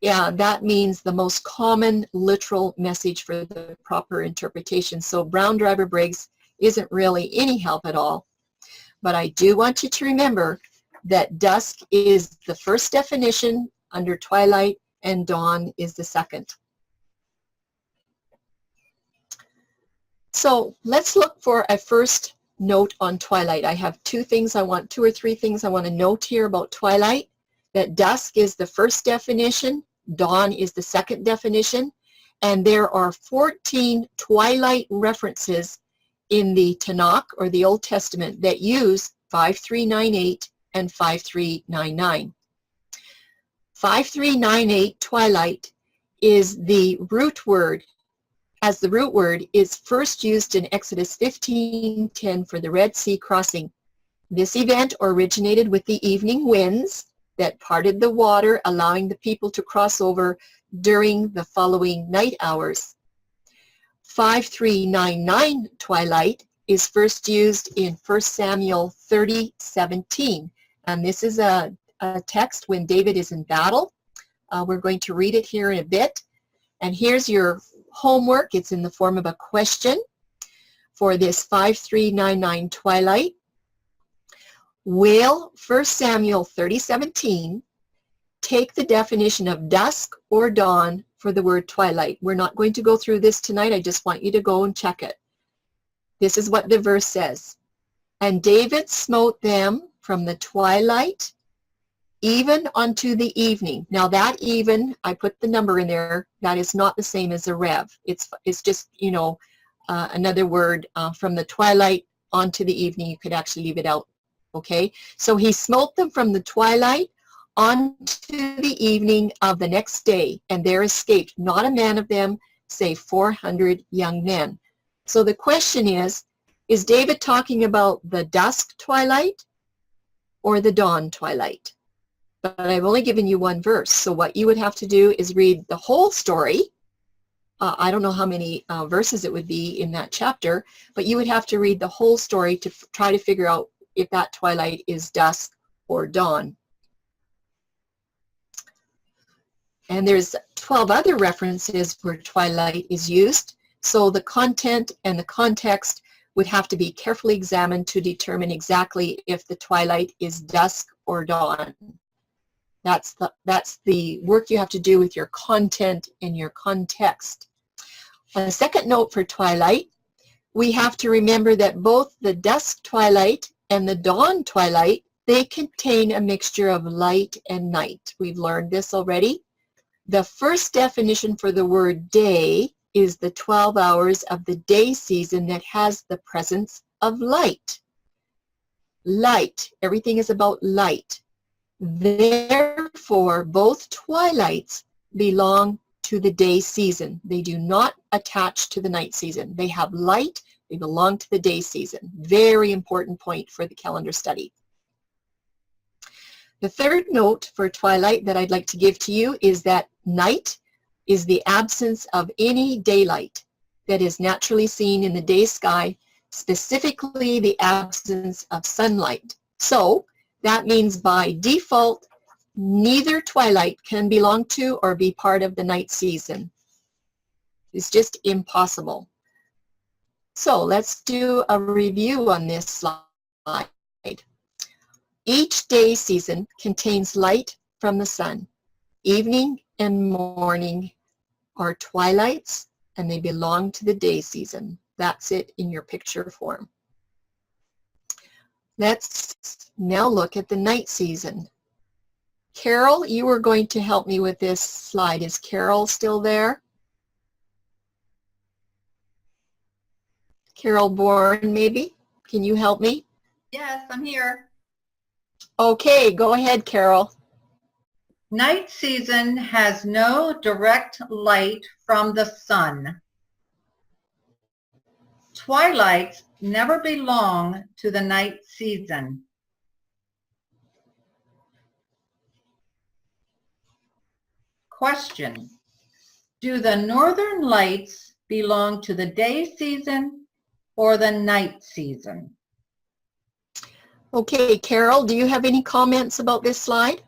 C: yeah, that means the most common literal message for the proper interpretation. So Brown Driver Briggs isn't really any help at all. But I do want you to remember that dusk is the first definition under twilight, and dawn is the second. So let's look for a first note on twilight. I have two or three things I want to note here about twilight. That dusk is the first definition, dawn is the second definition, and there are 14 twilight references in the Tanakh, or the Old Testament, that use 5398 and 5399. 5398, twilight, is the root word, as the root word is first used in Exodus 15:10 for the Red Sea crossing. This event originated with the evening winds that parted the water, allowing the people to cross over during the following night hours. 5399, twilight, is first used in 1 Samuel 30:17, and this is a text when David is in battle. We're going to read it here in a bit, and here's your homework. It's in the form of a question for this 5399 twilight. Will 1 Samuel 30:17 take the definition of dusk or dawn for the word twilight? We're not going to go through this tonight. I just want you to go and check it. This is what the verse says. And David smote them from the twilight even unto the evening. Now that even, I put the number in there, that is not the same as a rev. It's just, another word from the twilight onto the evening. You could actually leave it out. Okay, so he smote them from the twilight unto the evening of the next day, and there escaped not a man of them, save 400 young men. So the question is David talking about the dusk twilight or the dawn twilight? But I've only given you one verse, so what you would have to do is read the whole story. I don't know how many verses it would be in that chapter, but you would have to read the whole story to try to figure out if that twilight is dusk or dawn. And there's 12 other references where twilight is used, so the content and the context would have to be carefully examined to determine exactly if the twilight is dusk or dawn. That's the work you have to do with your content and your context. On a second note for twilight, we have to remember that both the dusk twilight and the dawn twilight, they contain a mixture of light and night. We've learned this already. The first definition for the word day is the 12 hours of the day season that has the presence of light. Light, everything is about light. Therefore, both twilights belong to the day season. They do not attach to the night season. They have light. They belong to the day season. Very important point for the calendar study. The third note for twilight that I'd like to give to you is that night is the absence of any daylight that is naturally seen in the day sky, specifically the absence of sunlight. So that means by default, neither twilight can belong to or be part of the night season. It's just impossible. So let's do a review on this slide. Each day season contains light from the sun. Evening and morning are twilights, and they belong to the day season. That's it in your picture form. Let's now look at the night season. Carol, you were going to help me with this slide. Is Carol still there? Carol Bourne, maybe? Can you help me?
I: Yes, I'm here.
C: Okay, go ahead, Carol.
I: Night season has no direct light from the sun. Twilights never belong to the night season. Question: do the northern lights belong to the day season or the night season?
C: Okay, Carol, do you have any comments about this slide?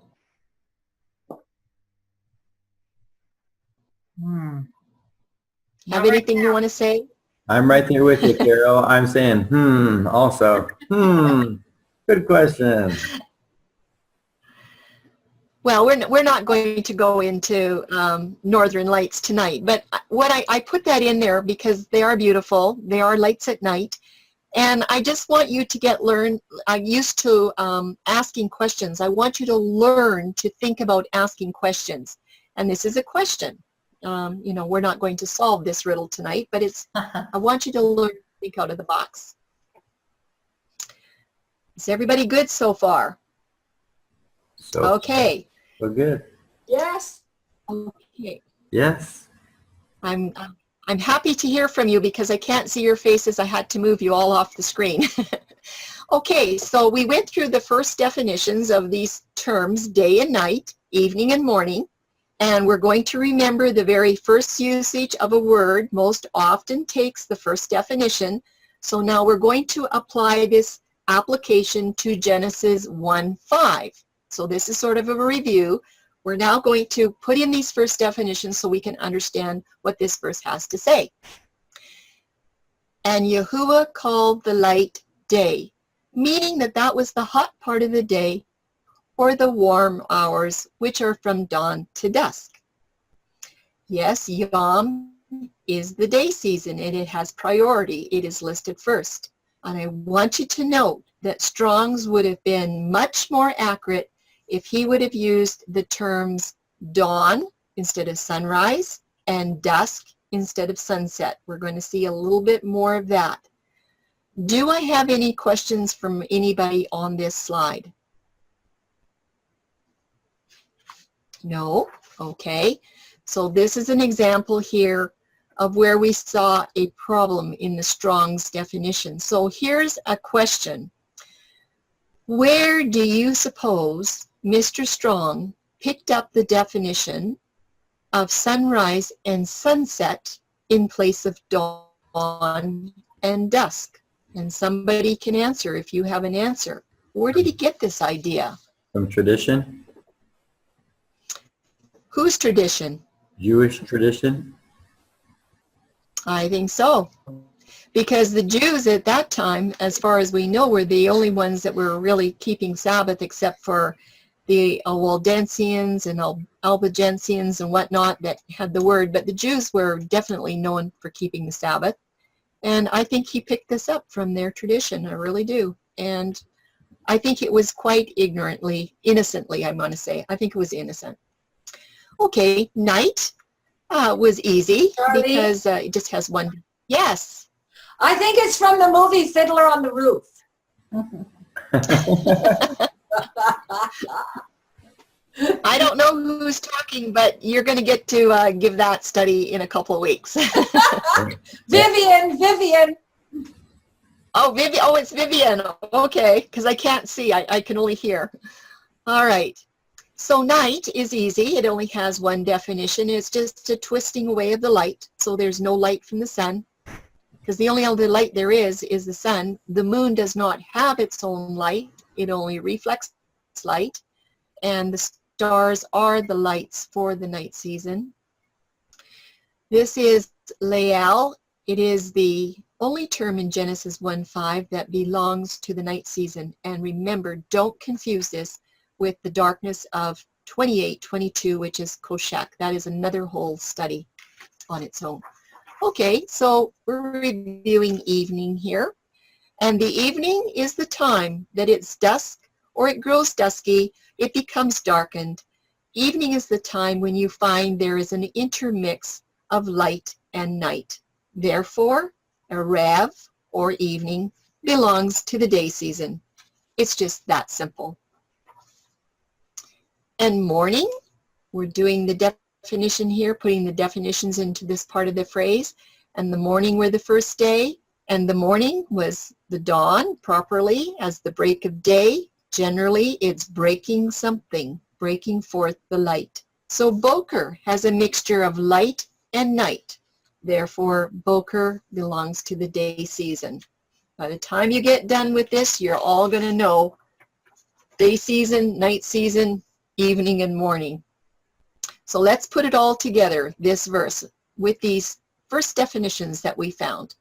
C: Have
I: Not right
C: anything you
I: now.
C: want to say?
A: I'm right there with you, Carol. I'm saying, also. Good question.
C: Well, we're not going to go into Northern Lights tonight, but what I put that in there because they are beautiful. They are lights at night. And I just want you to get used to asking questions. I want you to learn to think about asking questions. And this is a question. You know, we're not going to solve this riddle tonight, but I want you to learn to think out of the box. Is everybody good so far? Okay.
A: So good.
I: Yes.
C: Okay.
A: Yes.
C: I'm happy to hear from you because I can't see your faces. I had to move you all off the screen. Okay, so we went through the first definitions of these terms, day and night, evening and morning, and we're going to remember the very first usage of a word most often takes the first definition. So now we're going to apply this application to Genesis 1:5. So this is sort of a review. We're now going to put in these first definitions so we can understand what this verse has to say. And Yahuwah called the light day, meaning that that was the hot part of the day or the warm hours, which are from dawn to dusk. Yes, Yom is the day season and it has priority. It is listed first. And I want you to note that Strong's would have been much more accurate if he would have used the terms dawn instead of sunrise and dusk instead of sunset. We're going to see a little bit more of that. Do I have any questions from anybody on this slide? No? Okay. So this is an example here of where we saw a problem in the Strong's definition. So here's a question. Where do you suppose Mr. Strong picked up the definition of sunrise and sunset in place of dawn and dusk? And somebody can answer if you have an answer. Where did he get this idea?
A: From tradition?
C: Whose tradition?
A: Jewish tradition?
C: I think so. Because the Jews at that time, as far as we know, were the only ones that were really keeping Sabbath except for the Waldensians and Albigensians and whatnot that had the word. But the Jews were definitely known for keeping the Sabbath. And I think he picked this up from their tradition. I really do. And I think it was quite innocently, I'm going to say. I think it was innocent. Okay, night was easy because it just has one. Yes.
J: I think it's from the movie Fiddler on the Roof.
C: I don't know who's talking, but you're going to get to give that study in a couple of weeks.
J: Vivian.
C: Oh, Vivian. Oh, it's Vivian. Okay, because I can't see. I can only hear. All right. So night is easy. It only has one definition. It's just a twisting away of the light. So there's no light from the sun, because the only other light there is the sun. The moon does not have its own light. It only reflects light. And the stars are the lights for the night season. This is Leal. It is the only term in Genesis 1:5 that belongs to the night season. And remember, don't confuse this with the darkness of 28:22, which is Koshak. That is another whole study on its own. Okay, so we're reviewing evening here. And the evening is the time that it's dusk or it grows dusky, it becomes darkened. Evening is the time when you find there is an intermix of light and night. Therefore, Erev or evening belongs to the day season. It's just that simple. And morning, we're doing the definition here, putting the definitions into this part of the phrase. And the morning were the first day, and the morning was the dawn properly as the break of day. Generally, it's breaking something, breaking forth the light. So Boker has a mixture of light and night. Therefore, Boker belongs to the day season. By the time you get done with this, you're all going to know day season, night season, evening and morning. So let's put it all together, this verse, with these first definitions that we found.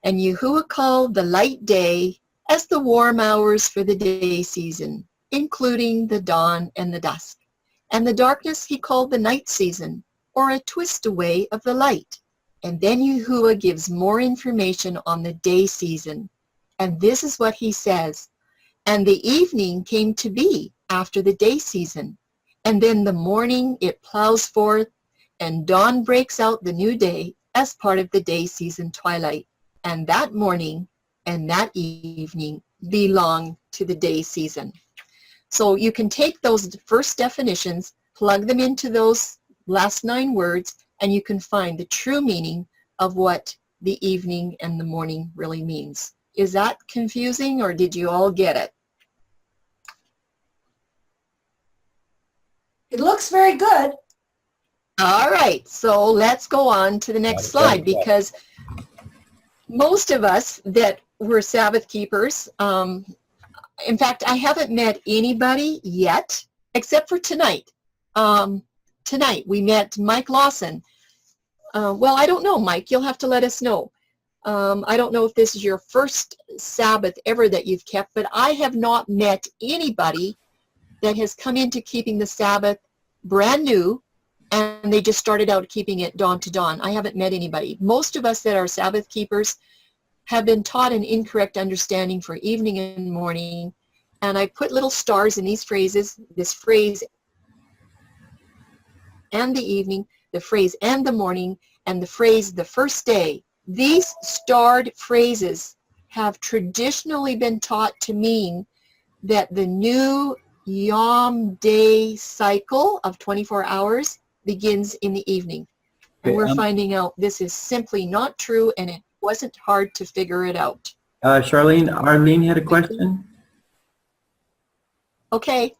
C: And Yahuwah called the light day as the warm hours for the day season, including the dawn and the dusk. And the darkness he called the night season, or a twist away of the light. And then Yahuwah gives more information on the day season. And this is what he says. And the evening came to be after the day season. And then the morning it plows forth, and dawn breaks out the new day as part of the day season twilight. And that morning and that evening belong to the day season. So you can take those first definitions, plug them into those last 9 words, and you can find the true meaning of what the evening and the morning really means. Is that confusing, or did you all get it?
J: It looks very good.
C: All right, so let's go on to the next slide, because most of us that were Sabbath keepers, in fact, I haven't met anybody yet, except for tonight. Tonight we met Mike Lawson. Well, I don't know, Mike. You'll have to let us know. I don't know if this is your first Sabbath ever that you've kept, but I have not met anybody that has come into keeping the Sabbath brand new, and they just started out keeping it dawn to dawn. I haven't met anybody. Most of us that are Sabbath keepers have been taught an incorrect understanding for evening and morning, and I put little stars in these phrases, this phrase and the evening, the phrase and the morning, and the phrase the first day. These starred phrases have traditionally been taught to mean that the new Yom day cycle of 24 hours begins in the evening. And we're finding out this is simply not true, and it wasn't hard to figure it out.
A: Charlene, Arlene had a question.
C: Okay.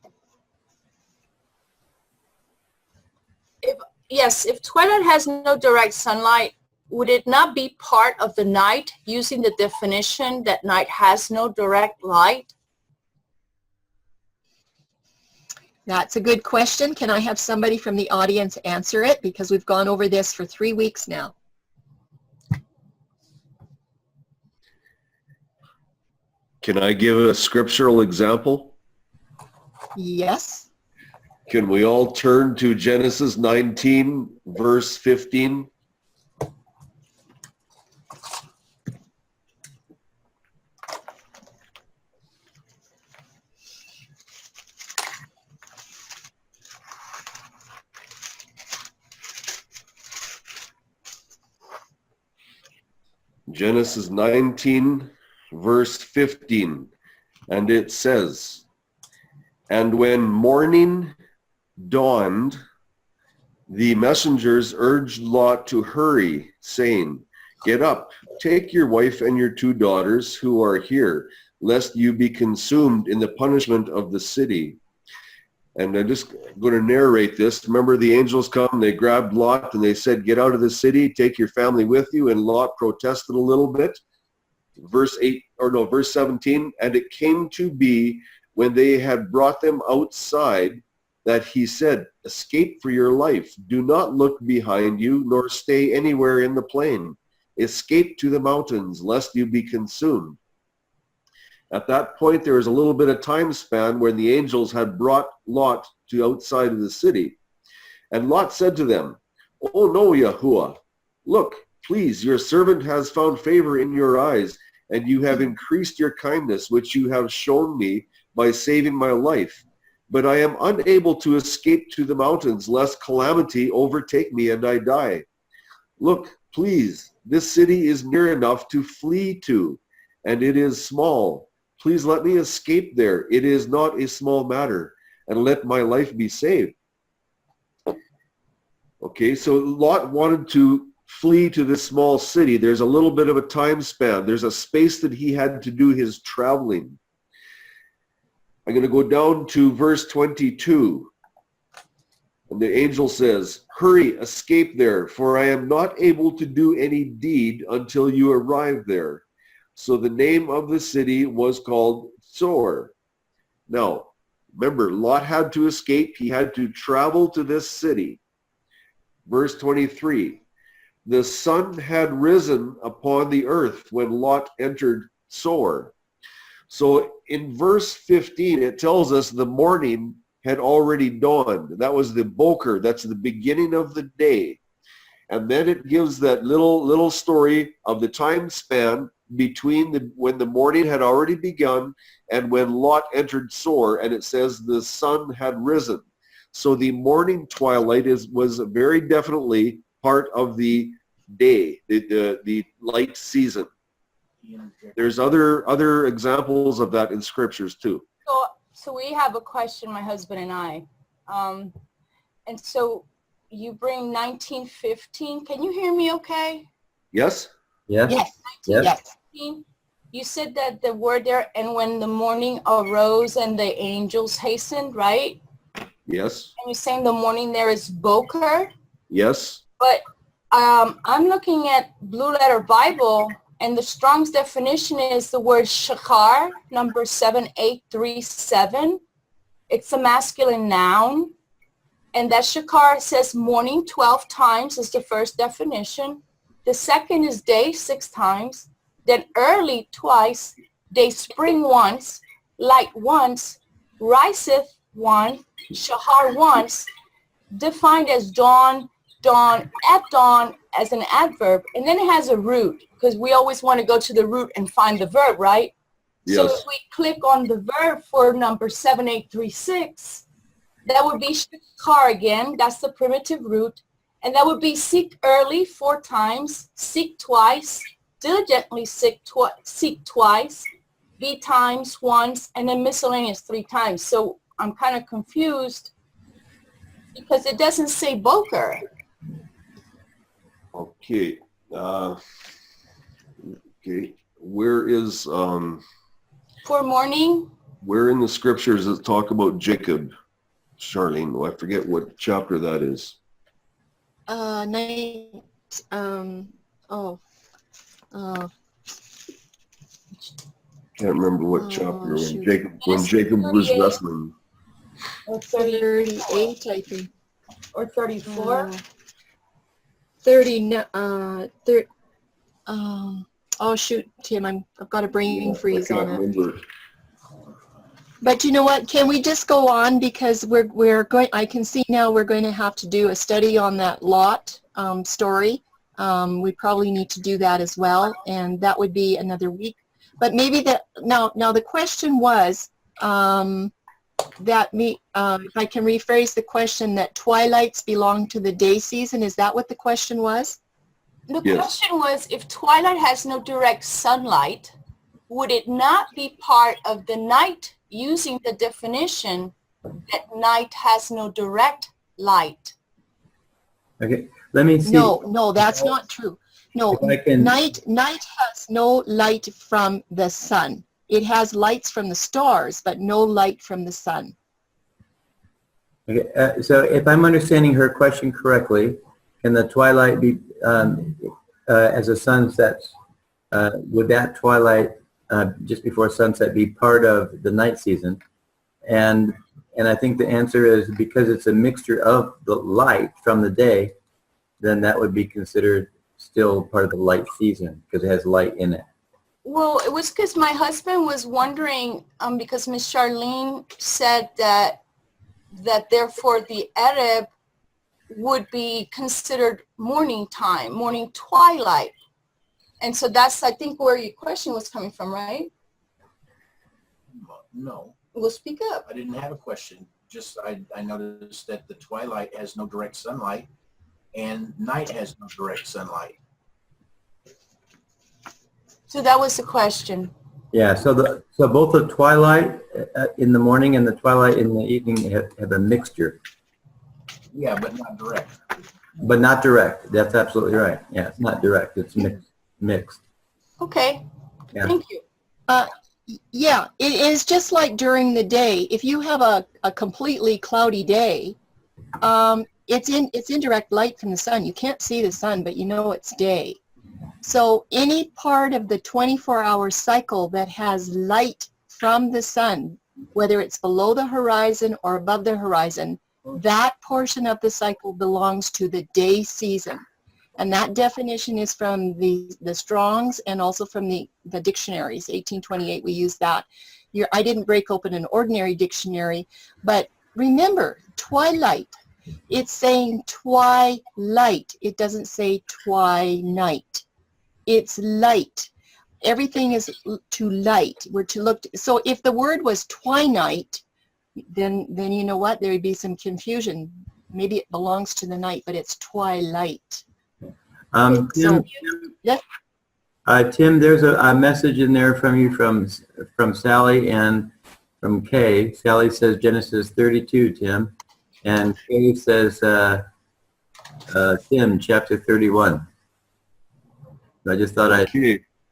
K: If twilight has no direct sunlight, would it not be part of the night, using the definition that night has no direct light?
C: That's a good question. Can I have somebody from the audience answer it? Because we've gone over this for 3 weeks now.
L: Can I give a scriptural example?
C: Yes.
L: Can we all turn to Genesis 19, verse 15? Genesis 19, verse 15, and it says, "And when morning dawned, the messengers urged Lot to hurry, saying, 'Get up, take your wife and your 2 daughters who are here, lest you be consumed in the punishment of the city.'" And I'm just going to narrate this. Remember, the angels come, they grabbed Lot, and they said, "Get out of the city, take your family with you." And Lot protested a little bit. Verse 17, "And it came to be when they had brought them outside that he said, 'Escape for your life. Do not look behind you, nor stay anywhere in the plain. Escape to the mountains, lest you be consumed.'" At that point, there was a little bit of time span when the angels had brought Lot to outside of the city. And Lot said to them, "Oh no, Yahuwah, look, please, your servant has found favor in your eyes, and you have increased your kindness, which you have shown me by saving my life. But I am unable to escape to the mountains, lest calamity overtake me and I die. Look, Please, this city is near enough to flee to, and it is small. Please let me escape there. It is not a small matter, and let my life be saved. Okay, so Lot wanted to flee to this small city. There's a little bit of a time span. There's a space that he had to do his traveling. I'm going to go down to verse 22. And the angel says, hurry, escape there, for I am not able to do any deed until you arrive there. So the name of the city was called Zoar. Now, remember, Lot had to escape. He had to travel to this city. Verse 23, the sun had risen upon the earth when Lot entered Zoar. So in verse 15, it tells us the morning had already dawned. That was the boker. That's the beginning of the day. And then it gives that little story of the time span between when the morning had already begun and when Lot entered Zoar, and it says the sun had risen. So the morning twilight was very definitely part of the day, the light season. There's other examples of that in scriptures too.
K: So we have a question, my husband and I. And so you bring 1915. Can you hear me okay?
L: Yes?
A: Yes.
K: Yes.
A: Yes.
K: 1915. You said that the word there, and when the morning arose and the angels hastened, right?
L: Yes.
K: And you're saying the morning there is boker?
L: Yes.
K: But I'm looking at Blue Letter Bible, and the Strong's definition is the word shachar, number 7837. It's a masculine noun. And that shachar says morning 12 times is the first definition. The second is day 6 times. Then early twice. Day spring once. Light once. Riseth one. Shahar once. Defined as dawn, dawn, at dawn as an adverb. And then it has a root, because we always want to go to the root and find the verb, right?
L: Yes.
K: So if we click on the verb for number 7836, that would be shakar again. That's the primitive root. And that would be seek early 4 times, seek twice, diligently seek twice, be times once, and then miscellaneous 3 times. So I'm kind of confused because it doesn't say boker.
L: Okay. Okay. Where is
K: For morning?
L: where in the scriptures does it talk about Jacob, Charlene? Oh, I forget what chapter that is. Can't remember what chapter when Jacob was wrestling.
K: Or
C: 38, I think.
K: Or 34?
C: 30, oh shoot, Tim, I've got a brain freeze on it.
L: Remember.
C: But you know what, can we just go on, because we're going, I can see now we're going to have to do a study on that Lot story. We probably need to do that as well, and that would be another week. But maybe now the question was, if I can rephrase the question, that twilights belong to the day season. Is that what the question was?
K: The
L: Yes.
K: question was, if twilight has no direct sunlight, would it not be part of the night, using the definition that night has no direct light?
A: Okay. Let me see.
C: No, that's not true. No,
A: If I can-
C: night has no light from the sun. It has lights from the stars, but no light from the sun.
A: Okay. So if I'm understanding her question correctly, can the twilight be as the sun sets? Would that twilight just before sunset be part of the night season? And I think the answer is, because it's a mixture of the light from the day, then that would be considered still part of the light season, because it has light in it.
K: Well, it was because my husband was wondering, because Miss Charlene said that therefore the Arab would be considered morning time, morning twilight. And so that's, I think, where your question was coming from, right?
M: No,
K: Well, speak up.
M: I didn't have a question. Just I noticed that the twilight has no direct sunlight and night has no direct sunlight.
K: So that was the question.
A: Yeah, so both the twilight in the morning and the twilight in the evening have a mixture.
M: Yeah, but not direct.
A: But not direct. That's absolutely right. Yeah, it's not direct. It's mixed.
K: Okay.
A: Yeah.
K: Thank you.
C: Yeah, it is just like during the day. If you have a completely cloudy day, it's indirect light from the sun. You can't see the sun, but you know it's day. So any part of the 24-hour cycle that has light from the sun, whether it's below the horizon or above the horizon, that portion of the cycle belongs to the day season. And that definition is from the Strong's and also from the dictionaries, 1828, we use that. I didn't break open an ordinary dictionary, but remember, twilight, it's saying twilight. It doesn't say twilight. It's light. Everything is to light. We're to look, so if the word was twilight, then you know what, there would be some confusion. Maybe it belongs to the night, but it's twilight.
A: Tim,
C: So, yeah.
A: Tim, there's a message in there from you from Sally and from Kay. Sally says Genesis 32, Tim, and Kay says Tim, chapter 31. So I just thought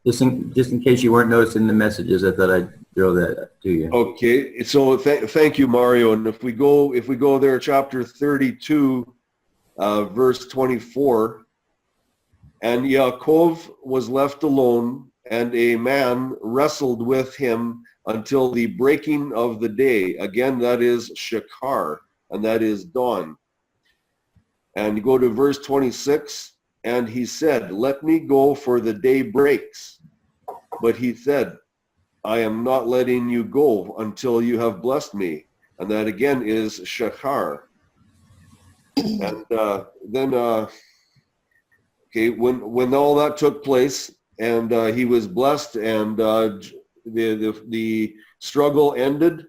A: just in case you weren't noticing the messages, I thought I'd throw that to you.
L: Okay, so thank you, Mario. And if we go there, chapter 32, verse 24. And Yaakov was left alone, and a man wrestled with him until the breaking of the day. Again, that is shakar, and that is dawn. And you go to verse 26, and he said, "Let me go, for the day breaks." But he said, "I am not letting you go until you have blessed me." And that again is shakar. And then okay, when all that took place, and he was blessed, and the struggle ended,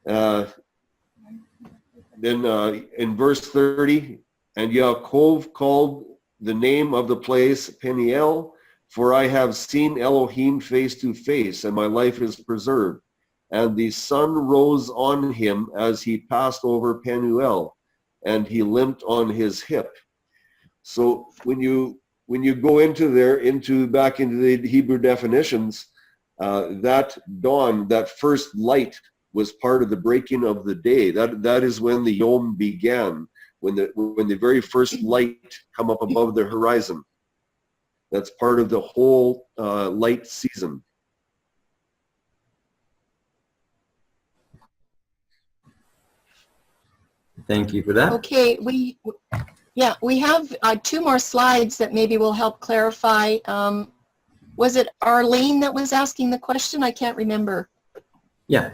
L: then in verse 30, and Yaakov called the name of the place Peniel, for I have seen Elohim face to face, and my life is preserved. And the sun rose on him as he passed over Penuel, and he limped on his hip. So when you go back into the Hebrew definitions, that dawn, that first light, was part of the breaking of the day. That is when the Yom began, when the very first light come up above the horizon. That's part of the whole light season.
A: Thank you for that.
C: Okay, we have 2 more slides that maybe will help clarify. Was it Arlene that was asking the question? I can't remember.
A: Yeah.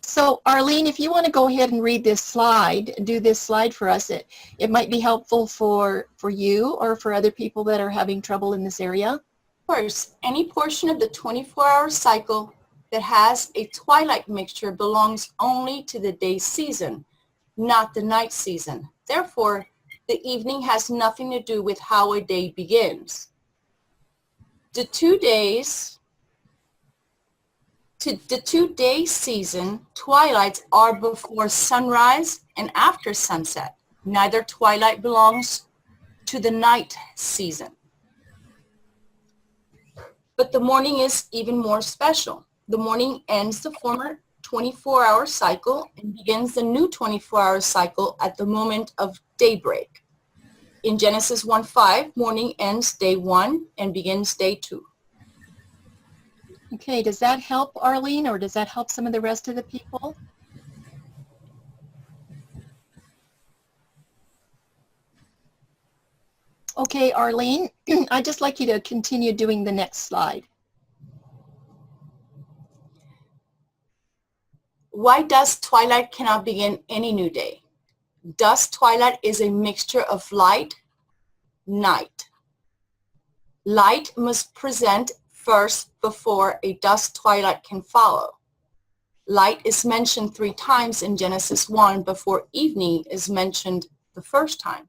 C: So Arlene, if you want to go ahead and read this slide, do this slide for us, it might be helpful for you or for other people that are having trouble in this area.
K: Of course, any portion of the 24-hour cycle that has a twilight mixture belongs only to the day season, not the night season. Therefore, the evening has nothing to do with how a day begins. The 2 days, the 2-day season, twilights are before sunrise and after sunset. Neither twilight belongs to the night season. But the morning is even more special. The morning ends the former 24-hour cycle and begins the new 24-hour cycle at the moment of daybreak. In Genesis 1:5, morning ends day 1 and begins day 2.
C: Okay, does that help Arlene, or does that help some of the rest of the people? Okay, Arlene, I'd just like you to continue doing the next slide.
K: Why dusk twilight cannot begin any new day? Dusk twilight is a mixture of light, night. Light must present first before a dusk twilight can follow. Light is mentioned 3 times in Genesis 1 before evening is mentioned the first time.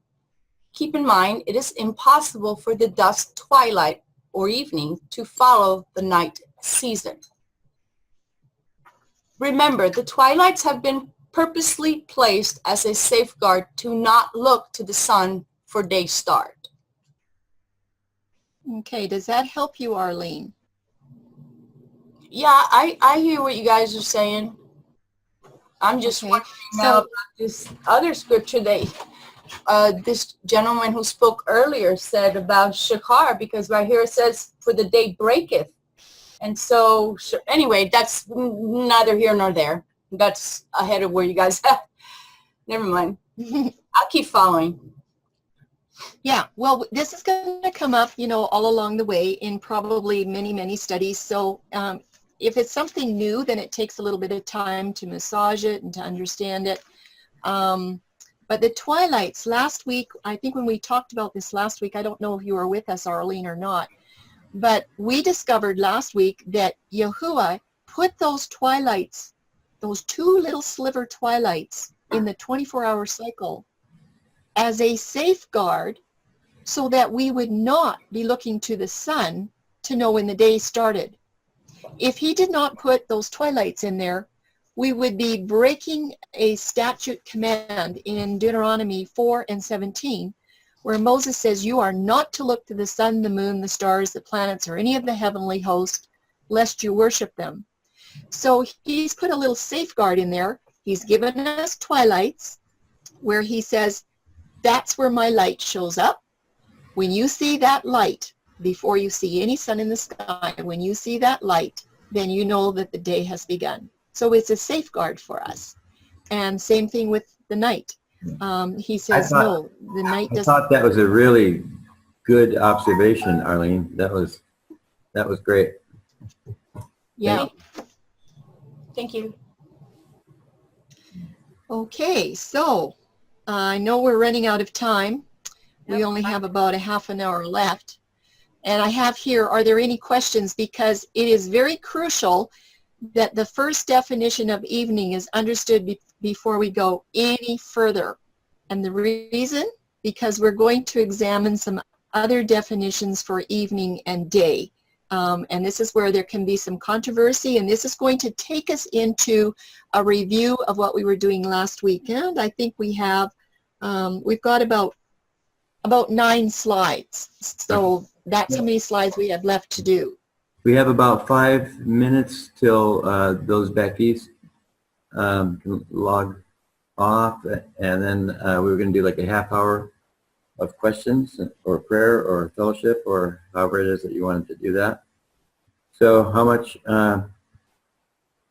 K: Keep in mind, it is impossible for the dusk twilight or evening to follow the night season. Remember, the twilights have been purposely placed as a safeguard to not look to the sun for day start.
C: Okay, does that help you, Arlene?
K: Yeah, I hear what you guys are saying. I'm just
C: Okay,
K: wondering now about this other scripture that this gentleman who spoke earlier said about Shachar, because right here it says, for the day breaketh. And so, anyway, that's neither here nor there. That's ahead of where you guys are. Never mind. I'll keep following.
C: Yeah, well, this is going to come up, all along the way in probably many, many studies. So if it's something new, then it takes a little bit of time to massage it and to understand it. But the twilights, last week, I think when we talked about this last week, I don't know if you were with us, Arlene, or not, but we discovered last week that Yahuwah put those twilights, those two little sliver twilights in the 24-hour cycle as a safeguard so that we would not be looking to the sun to know when the day started. If he did not put those twilights in there, we would be breaking a statute command in Deuteronomy 4:17, where Moses says, you are not to look to the sun, the moon, the stars, the planets, or any of the heavenly host, lest you worship them. So he's put a little safeguard in there. He's given us twilights where he says, that's where my light shows up. When you see that light, before you see any sun in the sky, when you see that light, then you know that the day has begun. So it's a safeguard for us. And same thing with the night. He says, no, the night doesn't.
A: I thought that was a really good observation, Arlene. That was great.
C: Yeah.
K: Thank you.
C: Okay, so I know we're running out of time. We only have about a half an hour left. And I have here, are there any questions? Because it is very crucial that the first definition of evening is understood before we go any further. And the reason? Because we're going to examine some other definitions for evening and day. And this is where there can be some controversy, and this is going to take us into a review of what we were doing last week. And I think we have, we've got about 9 slides. So that's how many slides we have left to do.
A: We have about 5 minutes till those back east can log off, and then we were going to do like a half hour of questions or prayer or fellowship or however it is that you wanted to do that. So how much,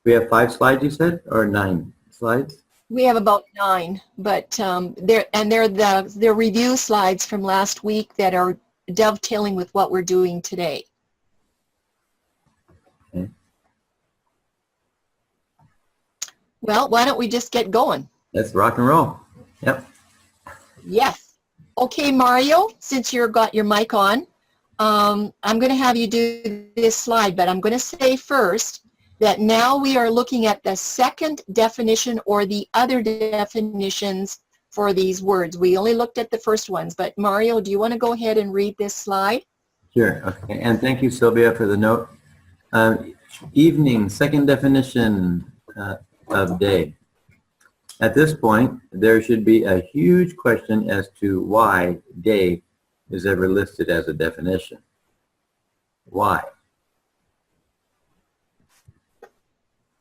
A: we have 5 slides you said, or 9 slides?
C: We have about 9, but they're review slides from last week that are dovetailing with what we're doing today.
A: Okay.
C: Well, why don't we just get going?
A: Let's rock and roll. Yep.
C: Yes. Okay, Mario, since you've got your mic on, I'm going to have you do this slide, but I'm going to say first that now we are looking at the second definition or the other definitions for these words. We only looked at the first ones, but Mario, do you want to go ahead and read this slide?
A: Sure. Okay. And thank you, Sylvia, for the note. Evening, second definition of day. At this point, there should be a huge question as to why day is ever listed as a definition. Why?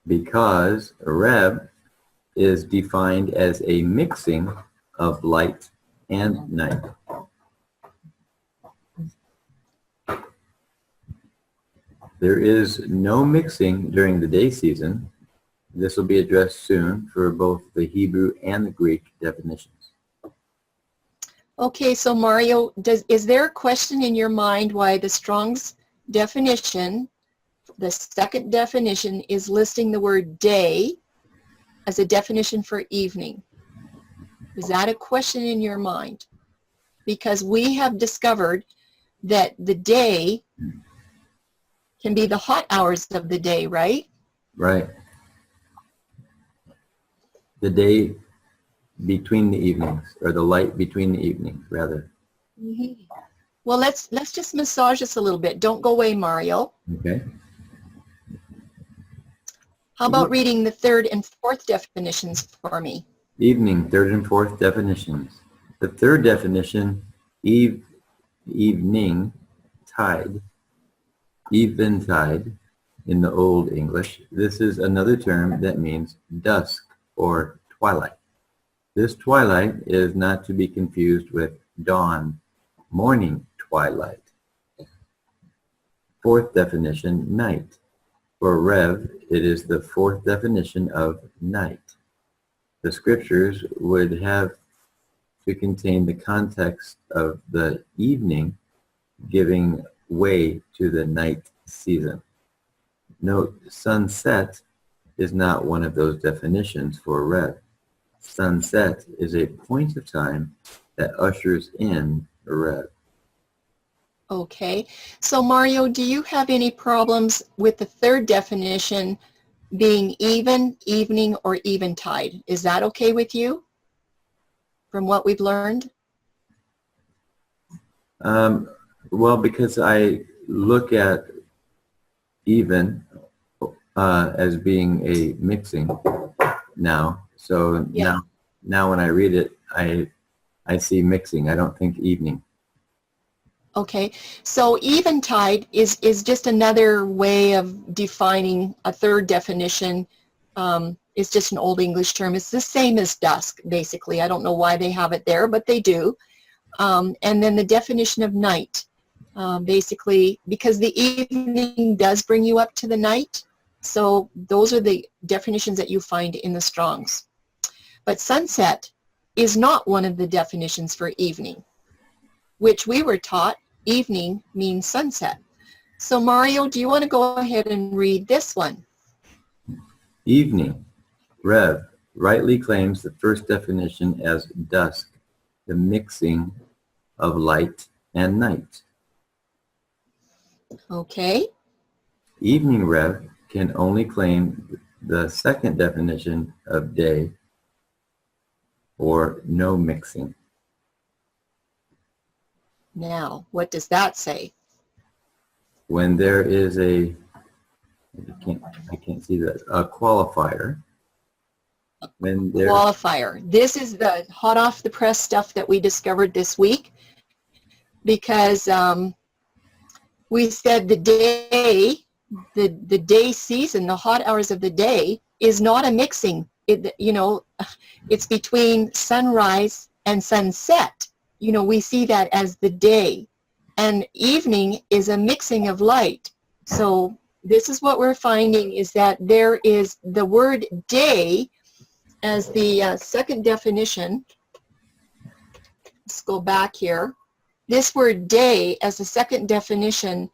A: Because Reb is defined as a mixing of light and night. There is no mixing during the day season. This will be addressed soon for both the Hebrew and the Greek definitions.
C: Okay, so Mario, is there a question in your mind why the Strong's definition, the second definition, is listing the word day as a definition for evening? Is that a question in your mind? Because we have discovered that the day can be the hot hours of the day, right?
A: Right. The day between the evenings, or the light between the evenings, rather.
C: Mm-hmm. Well, let's just massage this a little bit. Don't go away, Mario.
A: Okay.
C: How about reading the third and fourth definitions for me?
A: Evening, third and fourth definitions. The third definition, evening, tide, eventide in the Old English. This is another term that means dusk or twilight. This twilight is not to be confused with dawn, morning twilight. Fourth definition, night. For Rev, it is the fourth definition of night. The scriptures would have to contain the context of the evening giving way to the night season. Note, sunset is not one of those definitions for Rev. Sunset is a point of time that ushers in Rev.
C: Okay. So Mario, do you have any problems with the third definition being even, evening, or eventide? Is that okay with you from what we've learned?
A: Well, because I look at even as being a mixing now. So
C: Yeah.
A: now when I read it, I see mixing. I don't think evening.
C: Okay, so eventide is just another way of defining a third definition. It's just an Old English term. It's the same as dusk, basically. I don't know why they have it there, but they do. And then the definition of night, basically, because the evening does bring you up to the night. So those are the definitions that you find in the Strongs. But sunset is not one of the definitions for evening, which we were taught evening means sunset. So Mario, do you want to go ahead and read this one?
A: Evening. Rev rightly claims the first definition as dusk, the mixing of light and night.
C: Okay.
A: Evening Rev can only claim the second definition of day or no mixing.
C: Now, what does that say?
A: When there is I can't see that, a qualifier. When there,
C: Qualifier. This is the hot off the press stuff that we discovered this week, because we said the day season, the hot hours of the day is not a mixing. It's between sunrise and sunset. We see that as the day, and evening is a mixing of light. So this is what we're finding, is that there is the word day as the second definition. Let's go back here. This word day as the second definition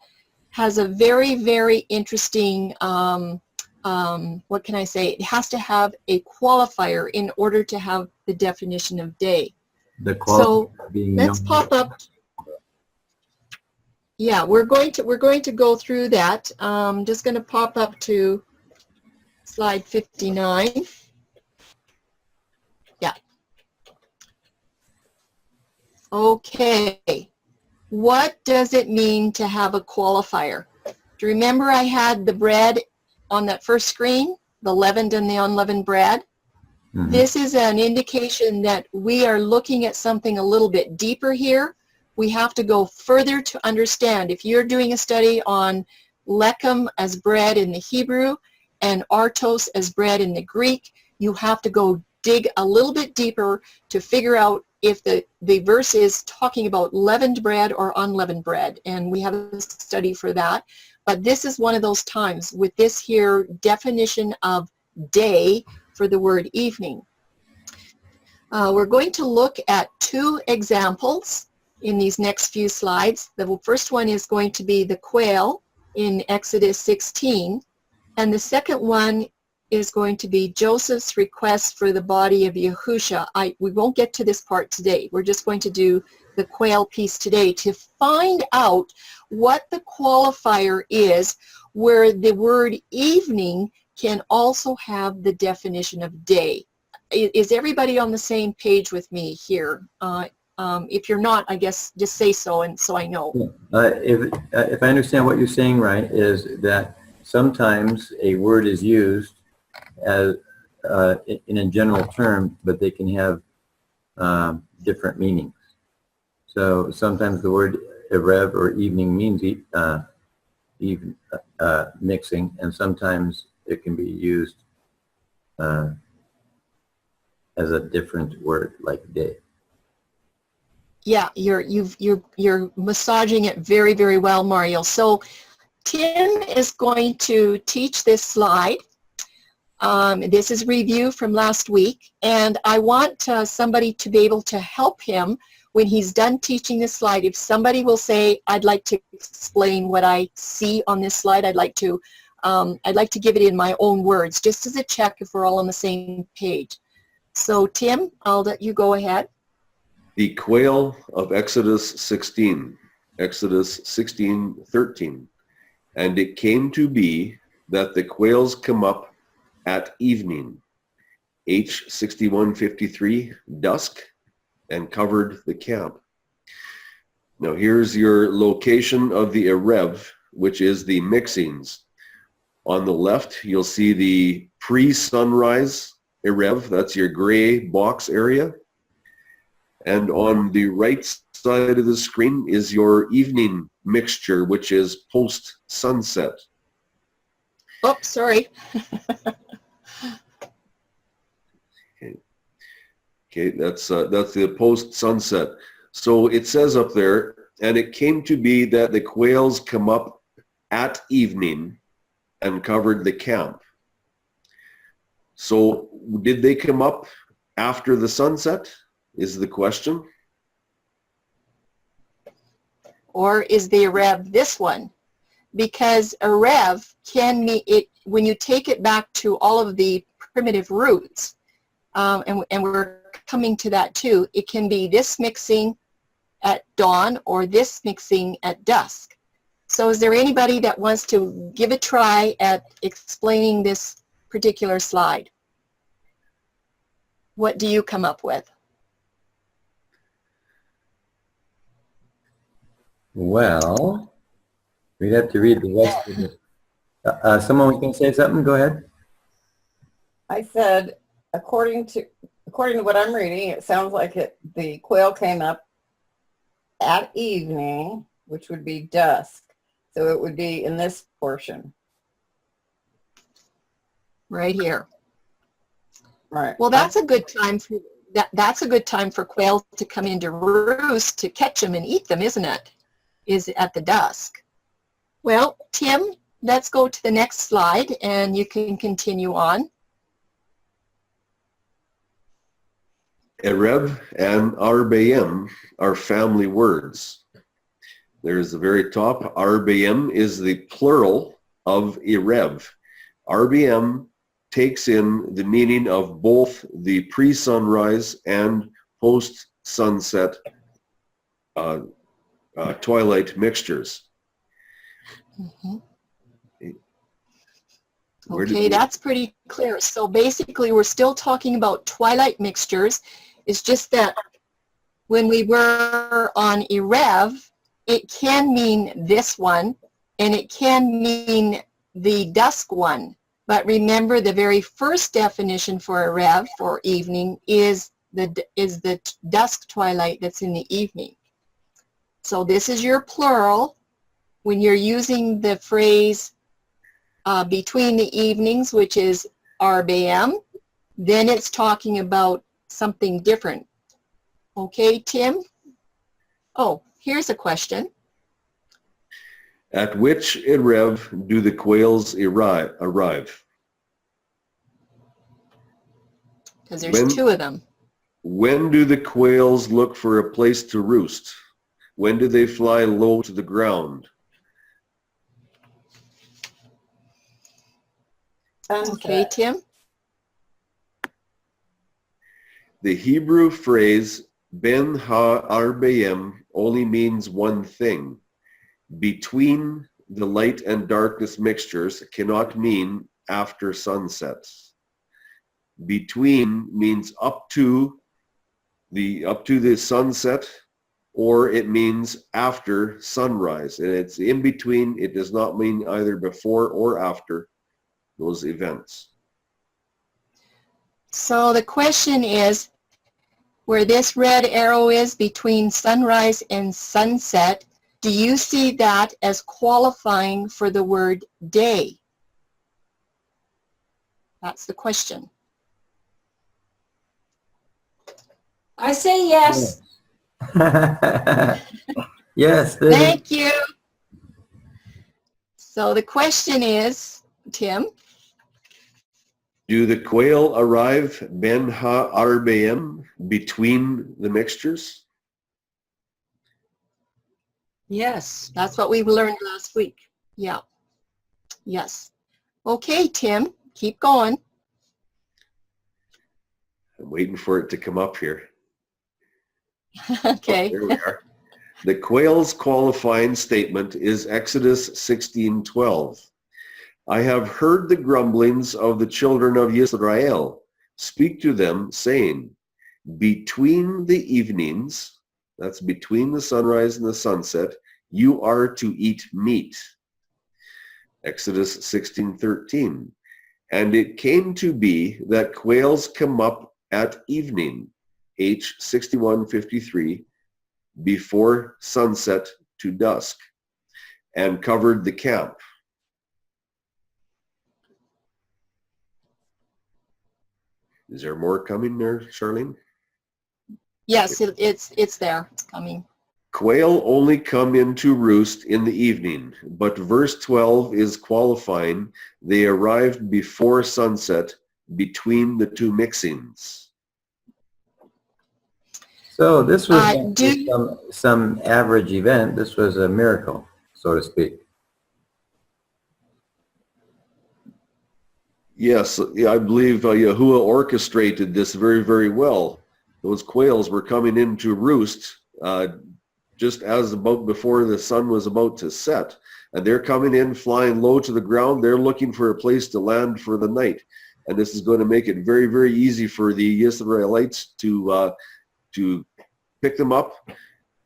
C: has a very, very interesting, what can I say? It has to have a qualifier in order to have the definition of day. So let's pop up. Yeah, we're going to go through that. Just going to pop up to slide 59. Yeah. Okay. What does it mean to have a qualifier? Do you remember I had the bread on that first screen, the leavened and the unleavened bread? Mm-hmm. This is an indication that we are looking at something a little bit deeper here. We have to go further to understand. If you're doing a study on lechem as bread in the Hebrew and artos as bread in the Greek, you have to go dig a little bit deeper to figure out if the verse is talking about leavened bread or unleavened bread. And we have a study for that. But this is one of those times with this here definition of day for the word evening. We're going to look at two examples in these next few slides. The first one is going to be the quail in Exodus 16, and the second one is going to be Joseph's request for the body of Yahusha. We won't get to this part today. We're just going to do the quail piece today to find out what the qualifier is where the word evening can also have the definition of day. Is everybody on the same page with me here? If you're not, I guess just say so, and so I know.
A: If I understand what you're saying right, is that sometimes a word is used as in a general term, but they can have different meanings. So sometimes the word erev or evening means even mixing, and sometimes it can be used as a different word, like day.
C: Yeah, you're massaging it very, very well, Mario. So Tim is going to teach this slide. This is review from last week, and I want somebody to be able to help him when he's done teaching this slide. If somebody will say, I'd like to explain what I see on this slide, I'd like to give it in my own words, just as a check if we're all on the same page. So Tim, I'll let you go ahead.
L: The quail of Exodus 16, Exodus 16:13. And it came to be that the quails come up at evening, H 61:53, dusk, and covered the camp. Now here's your location of the erev, which is the mixings. On the left, you'll see the pre-sunrise erev, that's your gray box area. And on the right side of the screen is your evening mixture, which is post-sunset.
C: Oh, sorry.
L: Okay, that's the post-sunset. So it says up there, and it came to be that the quails come up at evening and covered the camp. So did they come up after the sunset, is the question.
C: Or is the erev this one? Because erev can mean it when you take it back to all of the primitive roots, and we're coming to that too. It can be this mixing at dawn or this mixing at dusk. So is there anybody that wants to give a try at explaining this particular slide? What do you come up with?
A: Well, we'd have to read the rest of it. Someone can say something? Go ahead.
N: I said, according to what I'm reading, it sounds like the quail came up at evening, which would be dusk. So it would be in this portion.
C: Right here.
N: Right.
C: Well, that's a good time for that's a good time for quail to come into roost to catch them and eat them, isn't it? Is at the dusk. Well, Tim, let's go to the next slide and you can continue on.
L: Erev and Arbayim are family words. There's the very top. Arbayim is the plural of Erev. Arbayim takes in the meaning of both the pre-sunrise and post-sunset twilight mixtures.
C: Mm-hmm. Okay, that's pretty clear. So basically, we're still talking about twilight mixtures. It's just that when we were on Erev, it can mean this one, and it can mean the dusk one. But remember, the very first definition for Erev, for evening, is the dusk twilight that's in the evening. So this is your plural. When you're using the phrase between the evenings, which is Arbayim, then it's talking about something different. Okay, Tim? Oh, here's a question.
L: At which Erev do the quails arrive?
C: Because there's two of them.
L: When do the quails look for a place to roost? When do they fly low to the ground?
C: Okay, Tim?
L: The Hebrew phrase ben ha-arbayim only means one thing. Between the light and darkness mixtures cannot mean after sunset. Between means up to the up to the sunset, or it means after sunrise. And it's in between. It does not mean either before or after those events.
C: So the question is, where this red arrow is between sunrise and sunset, do you see that as qualifying for the word day? That's the question.
J: I say yes.
A: Yes.
C: Thank you. So the question is, Tim?
L: Do the quail arrive ben ha-arbeim, between the mixtures?
C: Yes, that's what we learned last week. Yeah. Yes. Okay, Tim, keep going.
L: I'm waiting for it to come up here.
C: Okay.
L: Oh, there we are. The quail's qualifying statement is Exodus 16:12. I have heard the grumblings of the children of Israel. Speak to them, saying, between the evenings, that's between the sunrise and the sunset, you are to eat meat. Exodus 16:13. And it came to be that quails come up at evening, H 61:53, before sunset to dusk, and covered the camp. Is there more coming there, Charlene?
C: Yes, it's there. It's coming.
L: Quail only come in to roost in the evening, but verse 12 is qualifying. They arrived before sunset, between the two mixings.
A: So this was not just some average event. This was a miracle, so to speak.
L: Yes, I believe Yahuwah orchestrated this very, very well. Those quails were coming in to roost just as about before the sun was about to set. And they're coming in, flying low to the ground. They're looking for a place to land for the night. And this is going to make it very, very easy for the Israelites to pick them up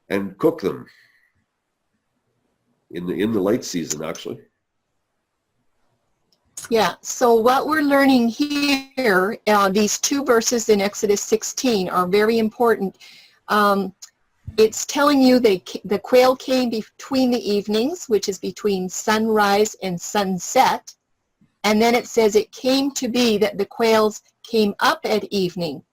L: and cook them in the light season, actually.
C: Yeah, so what we're learning here, these two verses in Exodus 16 are very important. It's telling you the quail came between the evenings, which is between sunrise and sunset. And then it says it came to be that the quails came up at evening.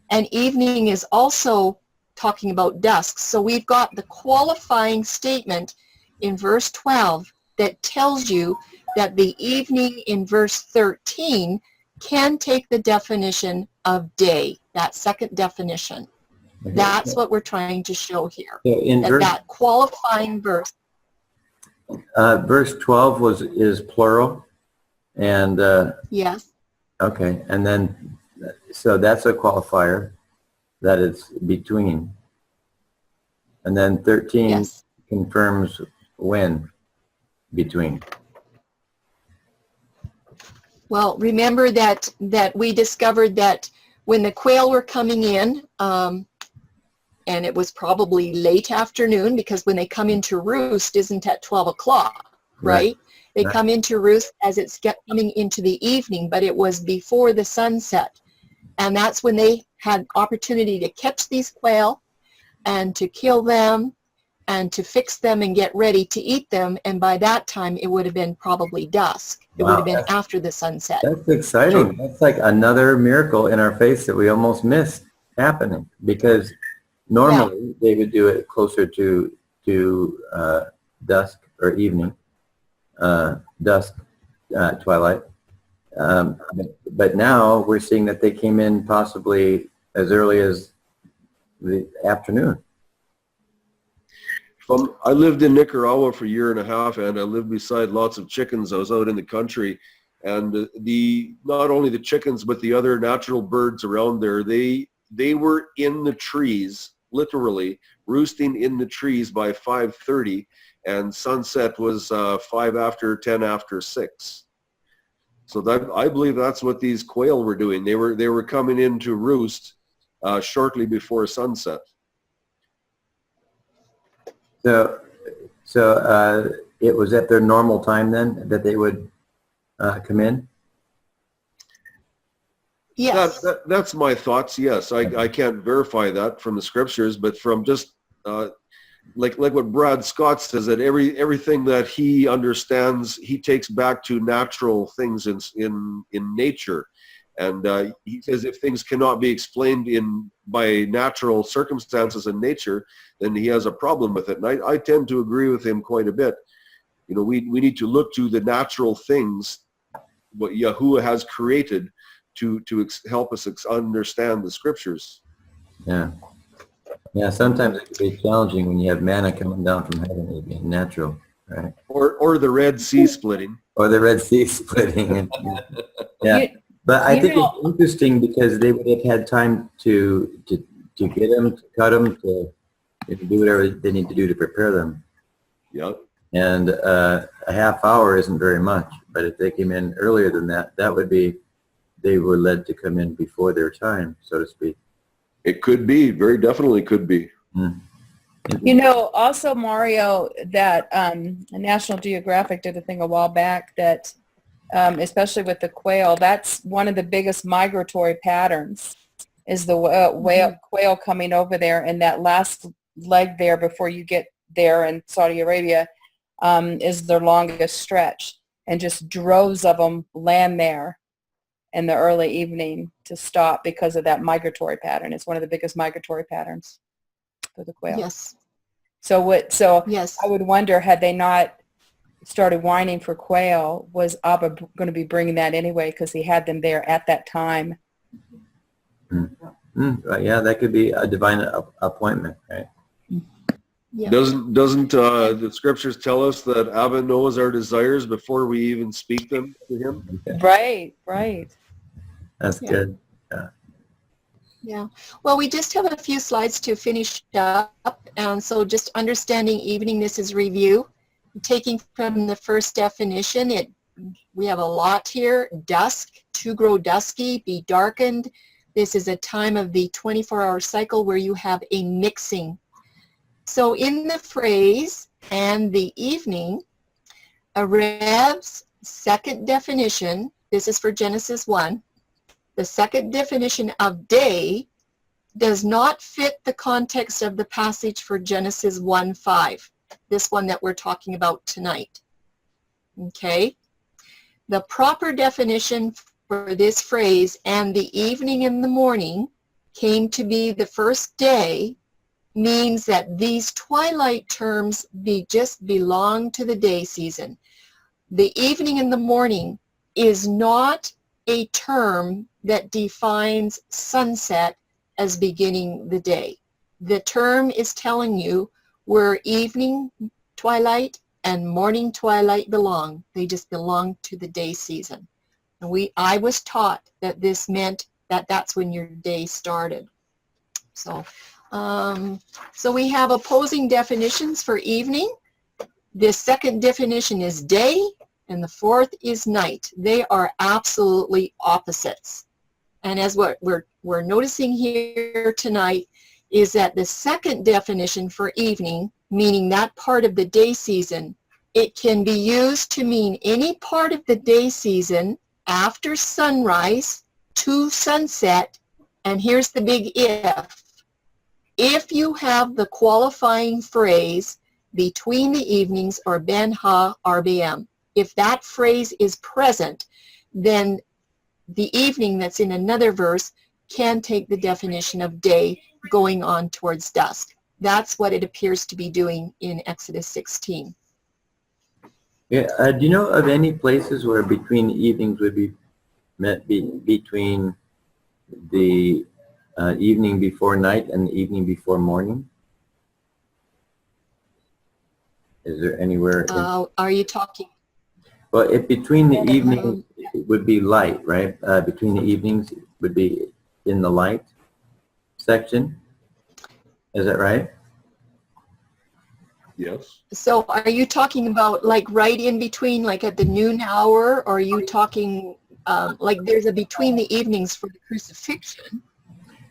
C: And evening is also talking about dusk. So we've got the qualifying statement in verse 12 that tells you that the evening in verse 13 can take the definition of day, that second definition.
A: Okay.
C: That's what we're trying to show here.
A: So in
C: that qualifying verse.
A: Verse 12 is plural, and
C: Yes.
A: okay, and then so that's a qualifier that it's between, and then 13 confirms when between.
C: Well, remember that we discovered that when the quail were coming in, and it was probably late afternoon, because when they come into roost isn't at 12 o'clock, right? They come into roost as it's coming into the evening, but it was before the sunset. And that's when they had opportunity to catch these quail and to kill them and to fix them and get ready to eat them. And by that time, it would have been probably dusk. It would have been after the sunset.
A: That's exciting. That's like another miracle in our face that we almost missed happening, because normally they would do it closer to dusk or evening, twilight. But now we're seeing that they came in possibly as early as the afternoon.
L: I lived in Nicaragua for a year and a half, and I lived beside lots of chickens. I was out in the country, and not only the chickens but the other natural birds around there, they were in the trees, literally roosting in the trees by 5:30, and sunset was 5 after, 10 after 6. So that, I believe that's what these quail were doing. They were coming in to roost shortly before sunset.
A: So it was at their normal time then that they would come in?
C: Yes.
L: That's my thoughts. Yes, I can't verify that from the scriptures, but from just like what Brad Scott says, that everything that he understands, he takes back to natural things in nature, and he says if things cannot be explained by natural circumstances in nature, then he has a problem with it. And I tend to agree with him quite a bit. You know, we need to look to the natural things what Yahuwah has created to help us understand the scriptures.
A: Yeah. Yeah, sometimes it can be challenging when you have manna coming down from heaven. It'd be natural, right?
L: Or the Red Sea splitting.
A: Or the Red Sea splitting. Yeah. But I think it's interesting because they would have had time to get them, to cut them, to do whatever they need to do to prepare them.
L: Yep.
A: And a half hour isn't very much, but if they came in earlier than that, that would be, they were led to come in before their time, so to speak.
L: It could be, very definitely could be.
A: Mm.
O: You know, also Mario, that National Geographic did a thing a while back that, especially with the quail, that's one of the biggest migratory patterns is the quail coming over there, and that last leg there before you get there in Saudi Arabia is their longest stretch, and just droves of them land there in the early evening to stop because of that migratory pattern. It's one of the biggest migratory patterns for the quail.
C: Yes.
O: So
C: yes.
O: I would wonder, had they not started whining for quail, was Abba going to be bringing that anyway because he had them there at that time?
A: Yeah, that could be a divine appointment, right?
C: Yeah.
L: Doesn't the scriptures tell us that Abba knows our desires before we even speak them to him?
O: Okay. Right.
A: That's good. Yeah.
C: Yeah. Well, we just have a few slides to finish up, and so just understanding evening. This is review. Taking from the first definition, we have a lot here. Dusk, to grow dusky, be darkened. This is a time of the 24-hour cycle where you have a mixing. So in the phrase, and the evening, Arab's second definition, this is for Genesis 1, the second definition of day does not fit the context of the passage for Genesis 1:5, this one that we're talking about tonight. Okay? The proper definition for this phrase, and the evening and the morning, came to be the first day, means that these twilight terms just belong to the day season. The evening and the morning is not a term that defines sunset as beginning the day. The term is telling you where evening twilight and morning twilight belong. They just belong to the day season. And I was taught that this meant that that's when your day started. So we have opposing definitions for evening. The second definition is day, and the fourth is night. They are absolutely opposites. And as what we're noticing here tonight is that the second definition for evening, meaning that part of the day season, it can be used to mean any part of the day season after sunrise to sunset, and here's the big if. If you have the qualifying phrase between the evenings or ben ha RBM, if that phrase is present, then the evening that's in another verse can take the definition of day going on towards dusk. That's what it appears to be doing in Exodus 16.
A: Yeah. Do you know of any places where between evenings would be meant between the evening before night and the evening before morning? Is there anywhere?
C: Are you talking?
A: Well, if between the evenings it would be light, right? Between the evenings it would be in the light section. Is that right?
L: Yes.
C: So are you talking about like right in between, like at the noon hour, or are you talking like there's a between the evenings for the crucifixion?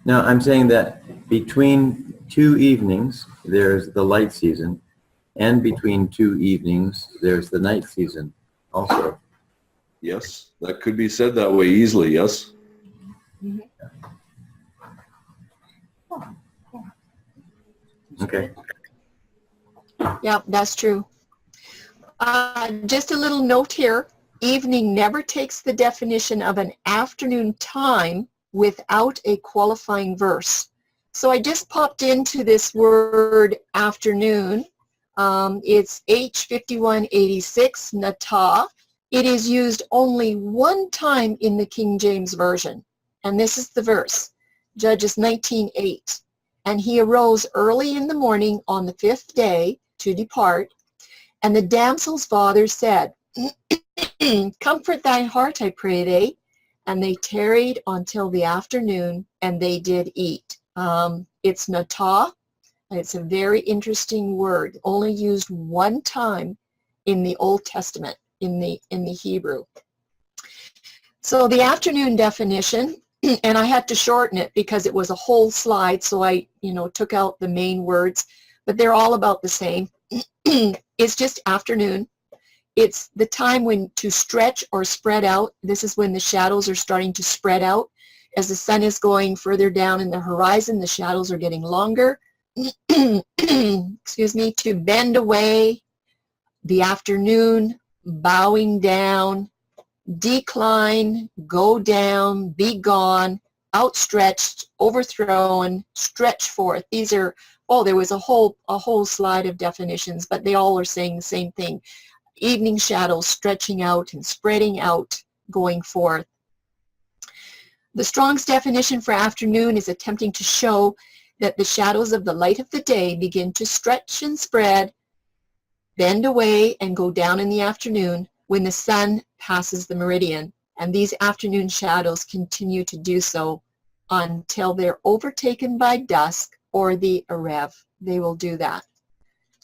A: No, I'm saying that between two evenings, there's the light season, and between two evenings, there's the night season also.
L: Yes, that could be said that way easily, yes.
A: Okay.
C: Yeah, that's true. Just a little note here. Evening never takes the definition of an afternoon time without a qualifying verse. So I just popped into this word afternoon. It's H5186, natah. It is used only one time in the King James Version. And this is the verse, Judges 19:8. And he arose early in the morning on the 5th day to depart. And the damsel's father said, comfort thy heart, I pray thee. And they tarried until the afternoon, and they did eat. It's natah. It's a very interesting word, only used one time in the Old Testament, in the Hebrew. So the afternoon definition, and I had to shorten it because it was a whole slide, so I, took out the main words, but they're all about the same. It's just afternoon. It's the time when to stretch or spread out. This is when the shadows are starting to spread out. As the sun is going further down in the horizon, the shadows are getting longer. Excuse me, to bend away, the afternoon, bowing down, decline, go down, be gone, outstretched, overthrown, stretch forth. These are, there was a whole slide of definitions, but they all are saying the same thing. Evening shadows stretching out and spreading out, going forth. The Strong's definition for afternoon is attempting to show that the shadows of the light of the day begin to stretch and spread, bend away, and go down in the afternoon when the sun passes the meridian. And these afternoon shadows continue to do so until they're overtaken by dusk or the Erev. They will do that.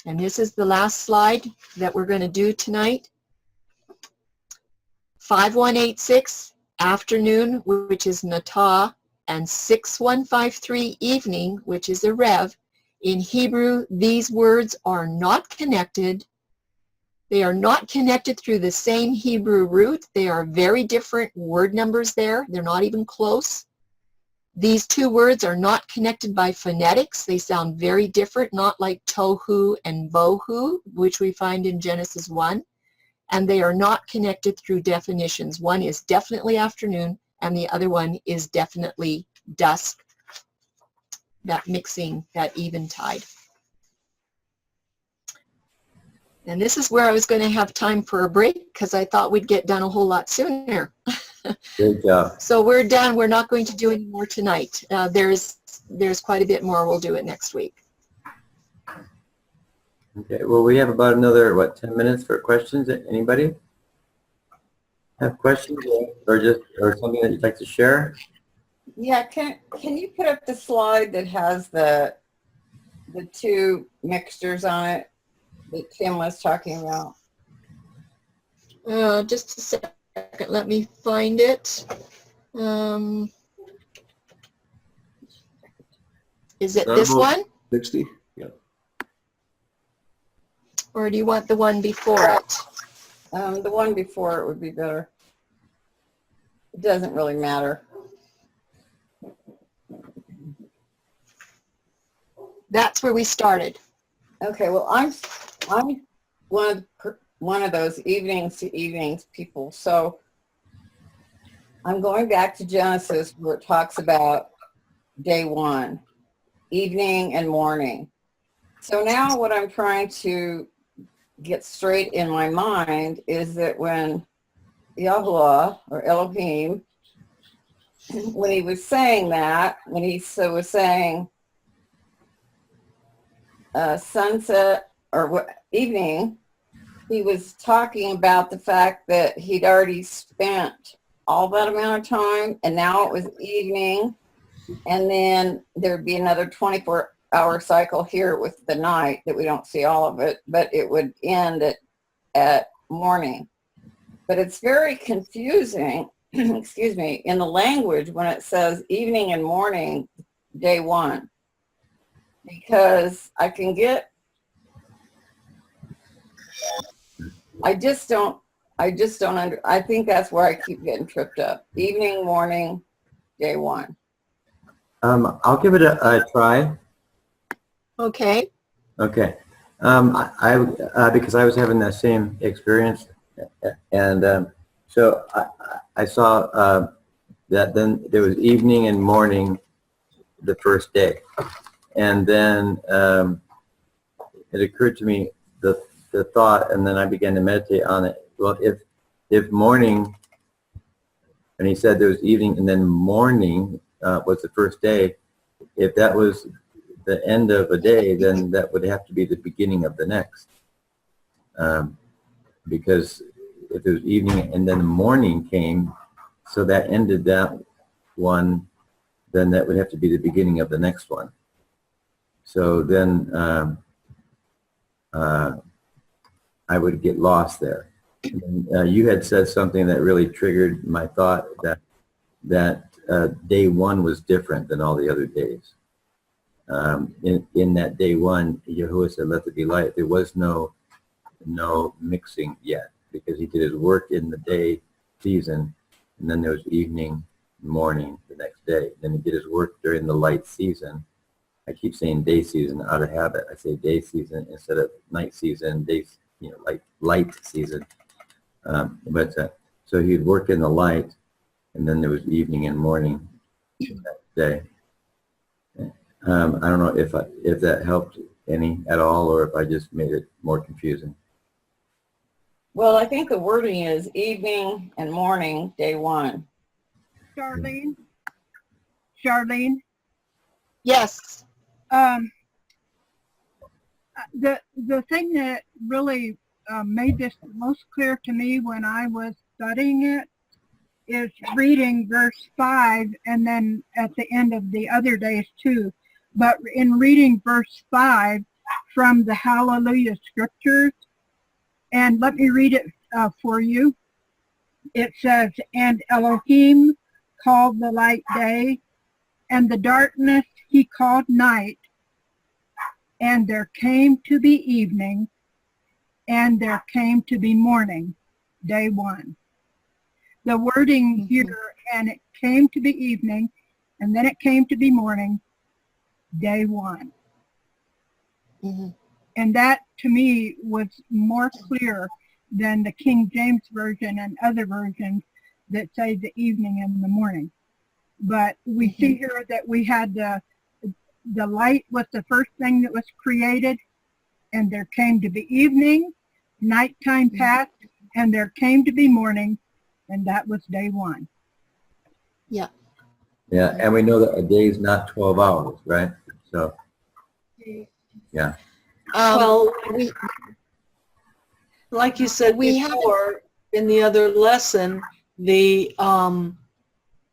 C: And this is the last slide that we're going to do tonight. 5186, afternoon, which is natah, and 6153, evening, which is Erev. In Hebrew, these words are not connected. They are not connected through the same Hebrew root. They are very different word numbers there. They're not even close. These two words are not connected by phonetics. They sound very different, not like tohu and bohu, which we find in Genesis 1. And they are not connected through definitions. One is definitely afternoon, and the other one is definitely dusk, that mixing, that eventide. And this is where I was going to have time for a break because I thought we'd get done a whole lot sooner.
A: Good job.
C: So we're done. We're not going to do any more tonight. There's quite a bit more. We'll do it next week.
A: Okay, well, we have about another, 10 minutes for questions. Anybody have questions or something that you'd like to share?
N: Yeah, can you put up the slide that has the two mixtures on it that Tim was talking about?
C: Just a second. Let me find it. Is it this one?
L: 60? Yeah.
C: Or do you want the one before it?
N: The one before it would be better. It doesn't really matter.
C: That's where we started.
N: Okay, well, I'm one of those evenings to evenings people. So I'm going back to Genesis where it talks about day one, evening and morning. So now what I'm trying to get straight in my mind is that when Yahuwah or Elohim, when he was saying that, when he was saying sunset or evening, he was talking about the fact that he'd already spent all that amount of time and now it was evening, and then there'd be another 24-hour cycle here with the night that we don't see all of it, but it would end at morning. But it's very confusing, excuse me, in the language when it says evening and morning. day one, because I can get, I think that's where I keep getting tripped up. Evening, morning, day one.
A: I'll give it a try.
C: Okay.
A: Okay. Because I was having that same experience, and so I saw that then there was evening and morning the first day, and then it occurred to me the thought, and then I began to meditate on it. Well, if morning, and he said there was evening and then morning was the first day, if that was the end of a day, then that would have to be the beginning of the next. Because if it was evening and then the morning came, so that ended that one, then that would have to be the beginning of the next one. So then I would get lost there. And you had said something that really triggered my thought, that day one was different than all the other days. In that day one, Yahuwah said, "Let there be light." There was no mixing yet, because he did his work in the day season, and then there was evening, morning the next day. Then he did his work during the light season. I keep saying day season out of habit. I say day season instead of night season. Days, like light season. So he'd work in the light, and then there was evening and morning the next day. I don't know if that helped any at all, or if I just made it more confusing.
N: Well, I think the wording is evening and morning, day one.
H: Charlene?
C: Yes.
H: The thing that really made this most clear to me when I was studying it is reading verse 5 and then at the end of the other days too. But in reading verse 5 from the Hallelujah Scriptures, and let me read it for you. It says, "And Elohim called the light day, and the darkness he called night. And there came to be evening, and there came to be morning," day one. The wording here, "and it came to be evening, and then it came to be morning," day one.
C: Mm-hmm.
H: And that, to me, was more clear than the King James Version and other versions that say the evening and the morning. But we see here that we had the light was the first thing that was created, and there came to be evening, nighttime passed, and there came to be morning, and that was day one.
C: Yeah.
A: Yeah, and we know that a day is not 12 hours, right? So, yeah.
F: Well, like you said before in the other lesson, the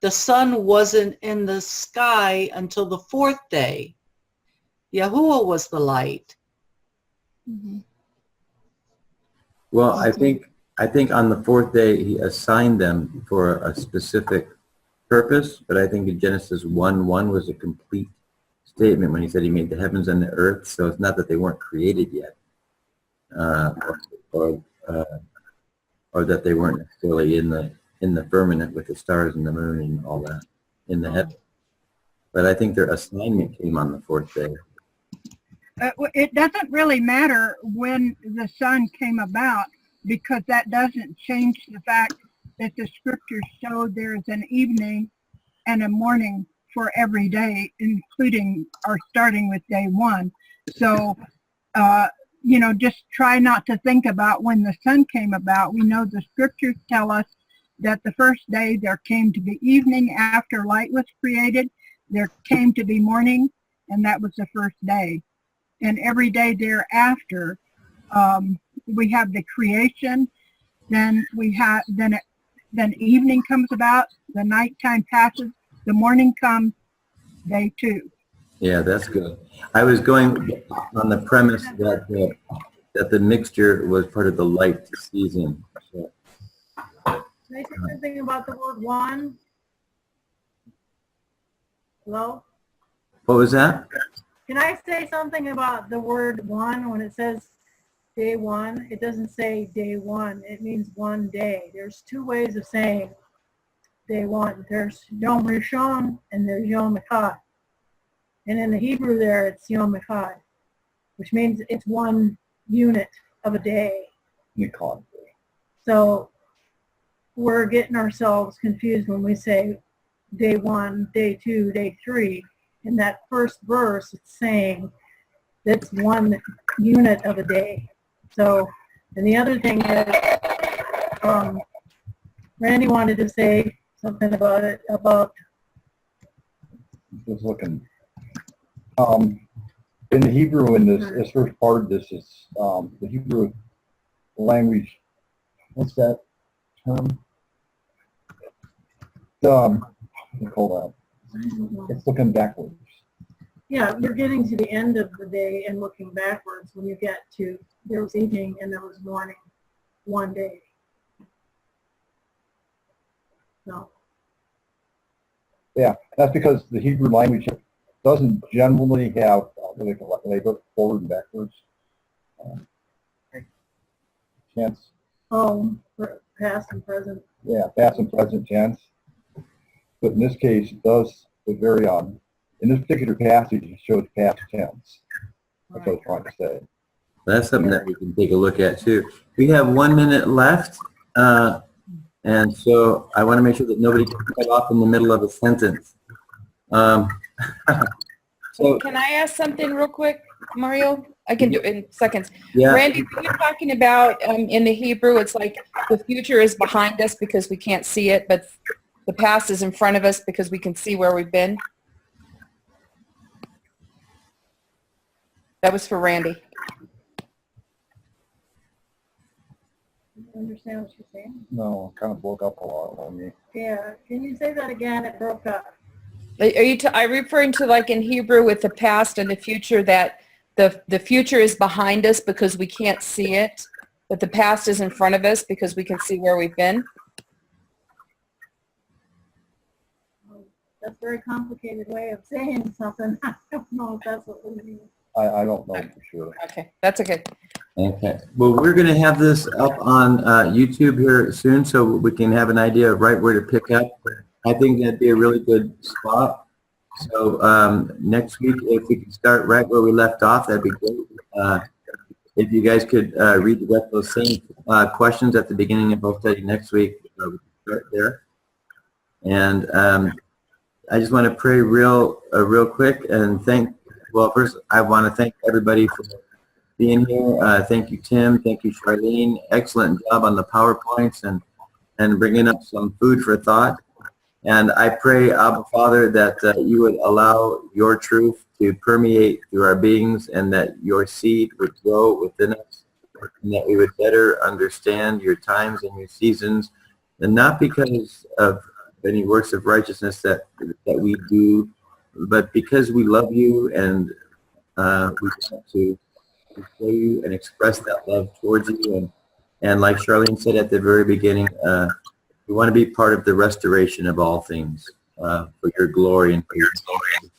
F: sun wasn't in the sky until the fourth day. Yahuwah was the light.
A: Well, I think on the fourth day he assigned them for a specific purpose, but I think in Genesis 1:1 was a complete statement when he said he made the heavens and the earth. So it's not that they weren't created yet, or that they weren't necessarily in the firmament with the stars and the moon and all that in the heaven. But I think their assignment came on the fourth day.
H: It doesn't really matter when the sun came about, because that doesn't change the fact that the scriptures show there's an evening and a morning for every day, including or starting with day one. So, just try not to think about when the sun came about. We know the scriptures tell us that the first day there came to be evening after light was created. There came to be morning, and that was the first day. And every day thereafter, we have the creation. Then then evening comes about. The nighttime passes. The morning comes. Day two.
A: Yeah, that's good. I was going on the premise that the mixture was part of the light season. So,
P: Can I say something about the word one? Hello?
A: What was that?
H: Can I say something about the word one when it says day one? It doesn't say day one. It means one day. There's two ways of saying day one. There's Yom Rishon and there's Yom Echad. And in the Hebrew there, it's Yom Echad, which means it's one unit of a day. So we're getting ourselves confused when we say day one, day two, day three. In that first verse, it's saying that's one unit of a day. So, and the other thing is, Randy wanted to say something about it, about
Q: Just looking. In the Hebrew, in this first part of this is the Hebrew language. What's that term? What do you call that? It's looking backwards.
H: yeah, you're getting to the end of the day and looking backwards when you get to there was evening and there was morning, one day. So.
Q: Yeah, that's because the Hebrew language doesn't generally have what they call it, they go forward and backwards. Tense.
H: Oh, past and present.
Q: Yeah, past and present tense. But in this case, it does, it very in this particular passage, it shows past tense. That's what I was trying to say.
A: That's something that we can take a look at too. We have 1 minute left, and so I want to make sure that nobody gets cut off in the middle of a sentence. So,
O: Can I ask something real quick, Mario? I can do it in seconds.
A: yeah.
O: Randy, you're talking about in the Hebrew, it's like the future is behind us because we can't see it, but the past is in front of us because we can see where we've been. That was for Randy.
H: You understand what she's saying?
Q: No, it kind of broke up a lot on me.
H: Yeah. Can you say that again? It broke up.
O: Are you referring to like in Hebrew with the past and the future that the future is behind us because we can't see it, but the past is in front of us because we can see where we've been?
H: That's a very complicated way of saying something. I don't know if that's what we mean.
Q: I don't know for sure.
O: Okay, that's okay.
A: Okay. Well, we're going to have this up on YouTube here soon, so we can have an idea of right where to pick up. I think that'd be a really good spot. So next week, if we could start right where we left off, that'd be great. If you guys could read those same questions at the beginning of both study next week, we can start there. And I just want to pray real quick and first I want to thank everybody for being here. Thank you, Tim. Thank you, Charlene. Excellent job on the PowerPoints and bringing up some food for thought. And I pray, Abba Father, that you would allow your truth to permeate through our beings and that your seed would grow within us and that we would better understand your times and your seasons, and not because of any works of righteousness that we do, but because we love you and we want to show you and express that love towards you. And like Charlene said at the very beginning, we want to be part of the restoration of all things for your glory and for your glory.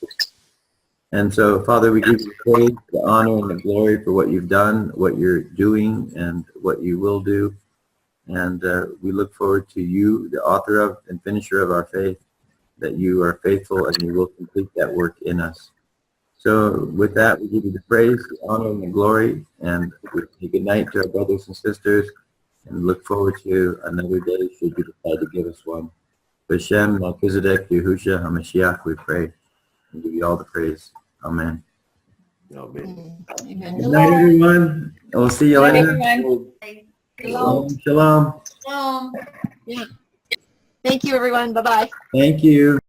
A: And so, Father, we give you praise, the honor, and the glory for what you've done, what you're doing, and what you will do. And we look forward to you, the author of and finisher of our faith, that you are faithful and you will complete that work in us. So with that, we give you the praise, the honor, and the glory, and we say good night to our brothers and sisters, and look forward to another day should you decide to give us one. B'Shem, Melchizedek, Yehusha, HaMashiach, we pray, and give you all the praise. Amen.
L: Amen.
A: Good night, everyone. We'll see you later. Shalom. Shalom.
C: Shalom. Yeah. Thank you, everyone. Bye-bye.
A: Thank you.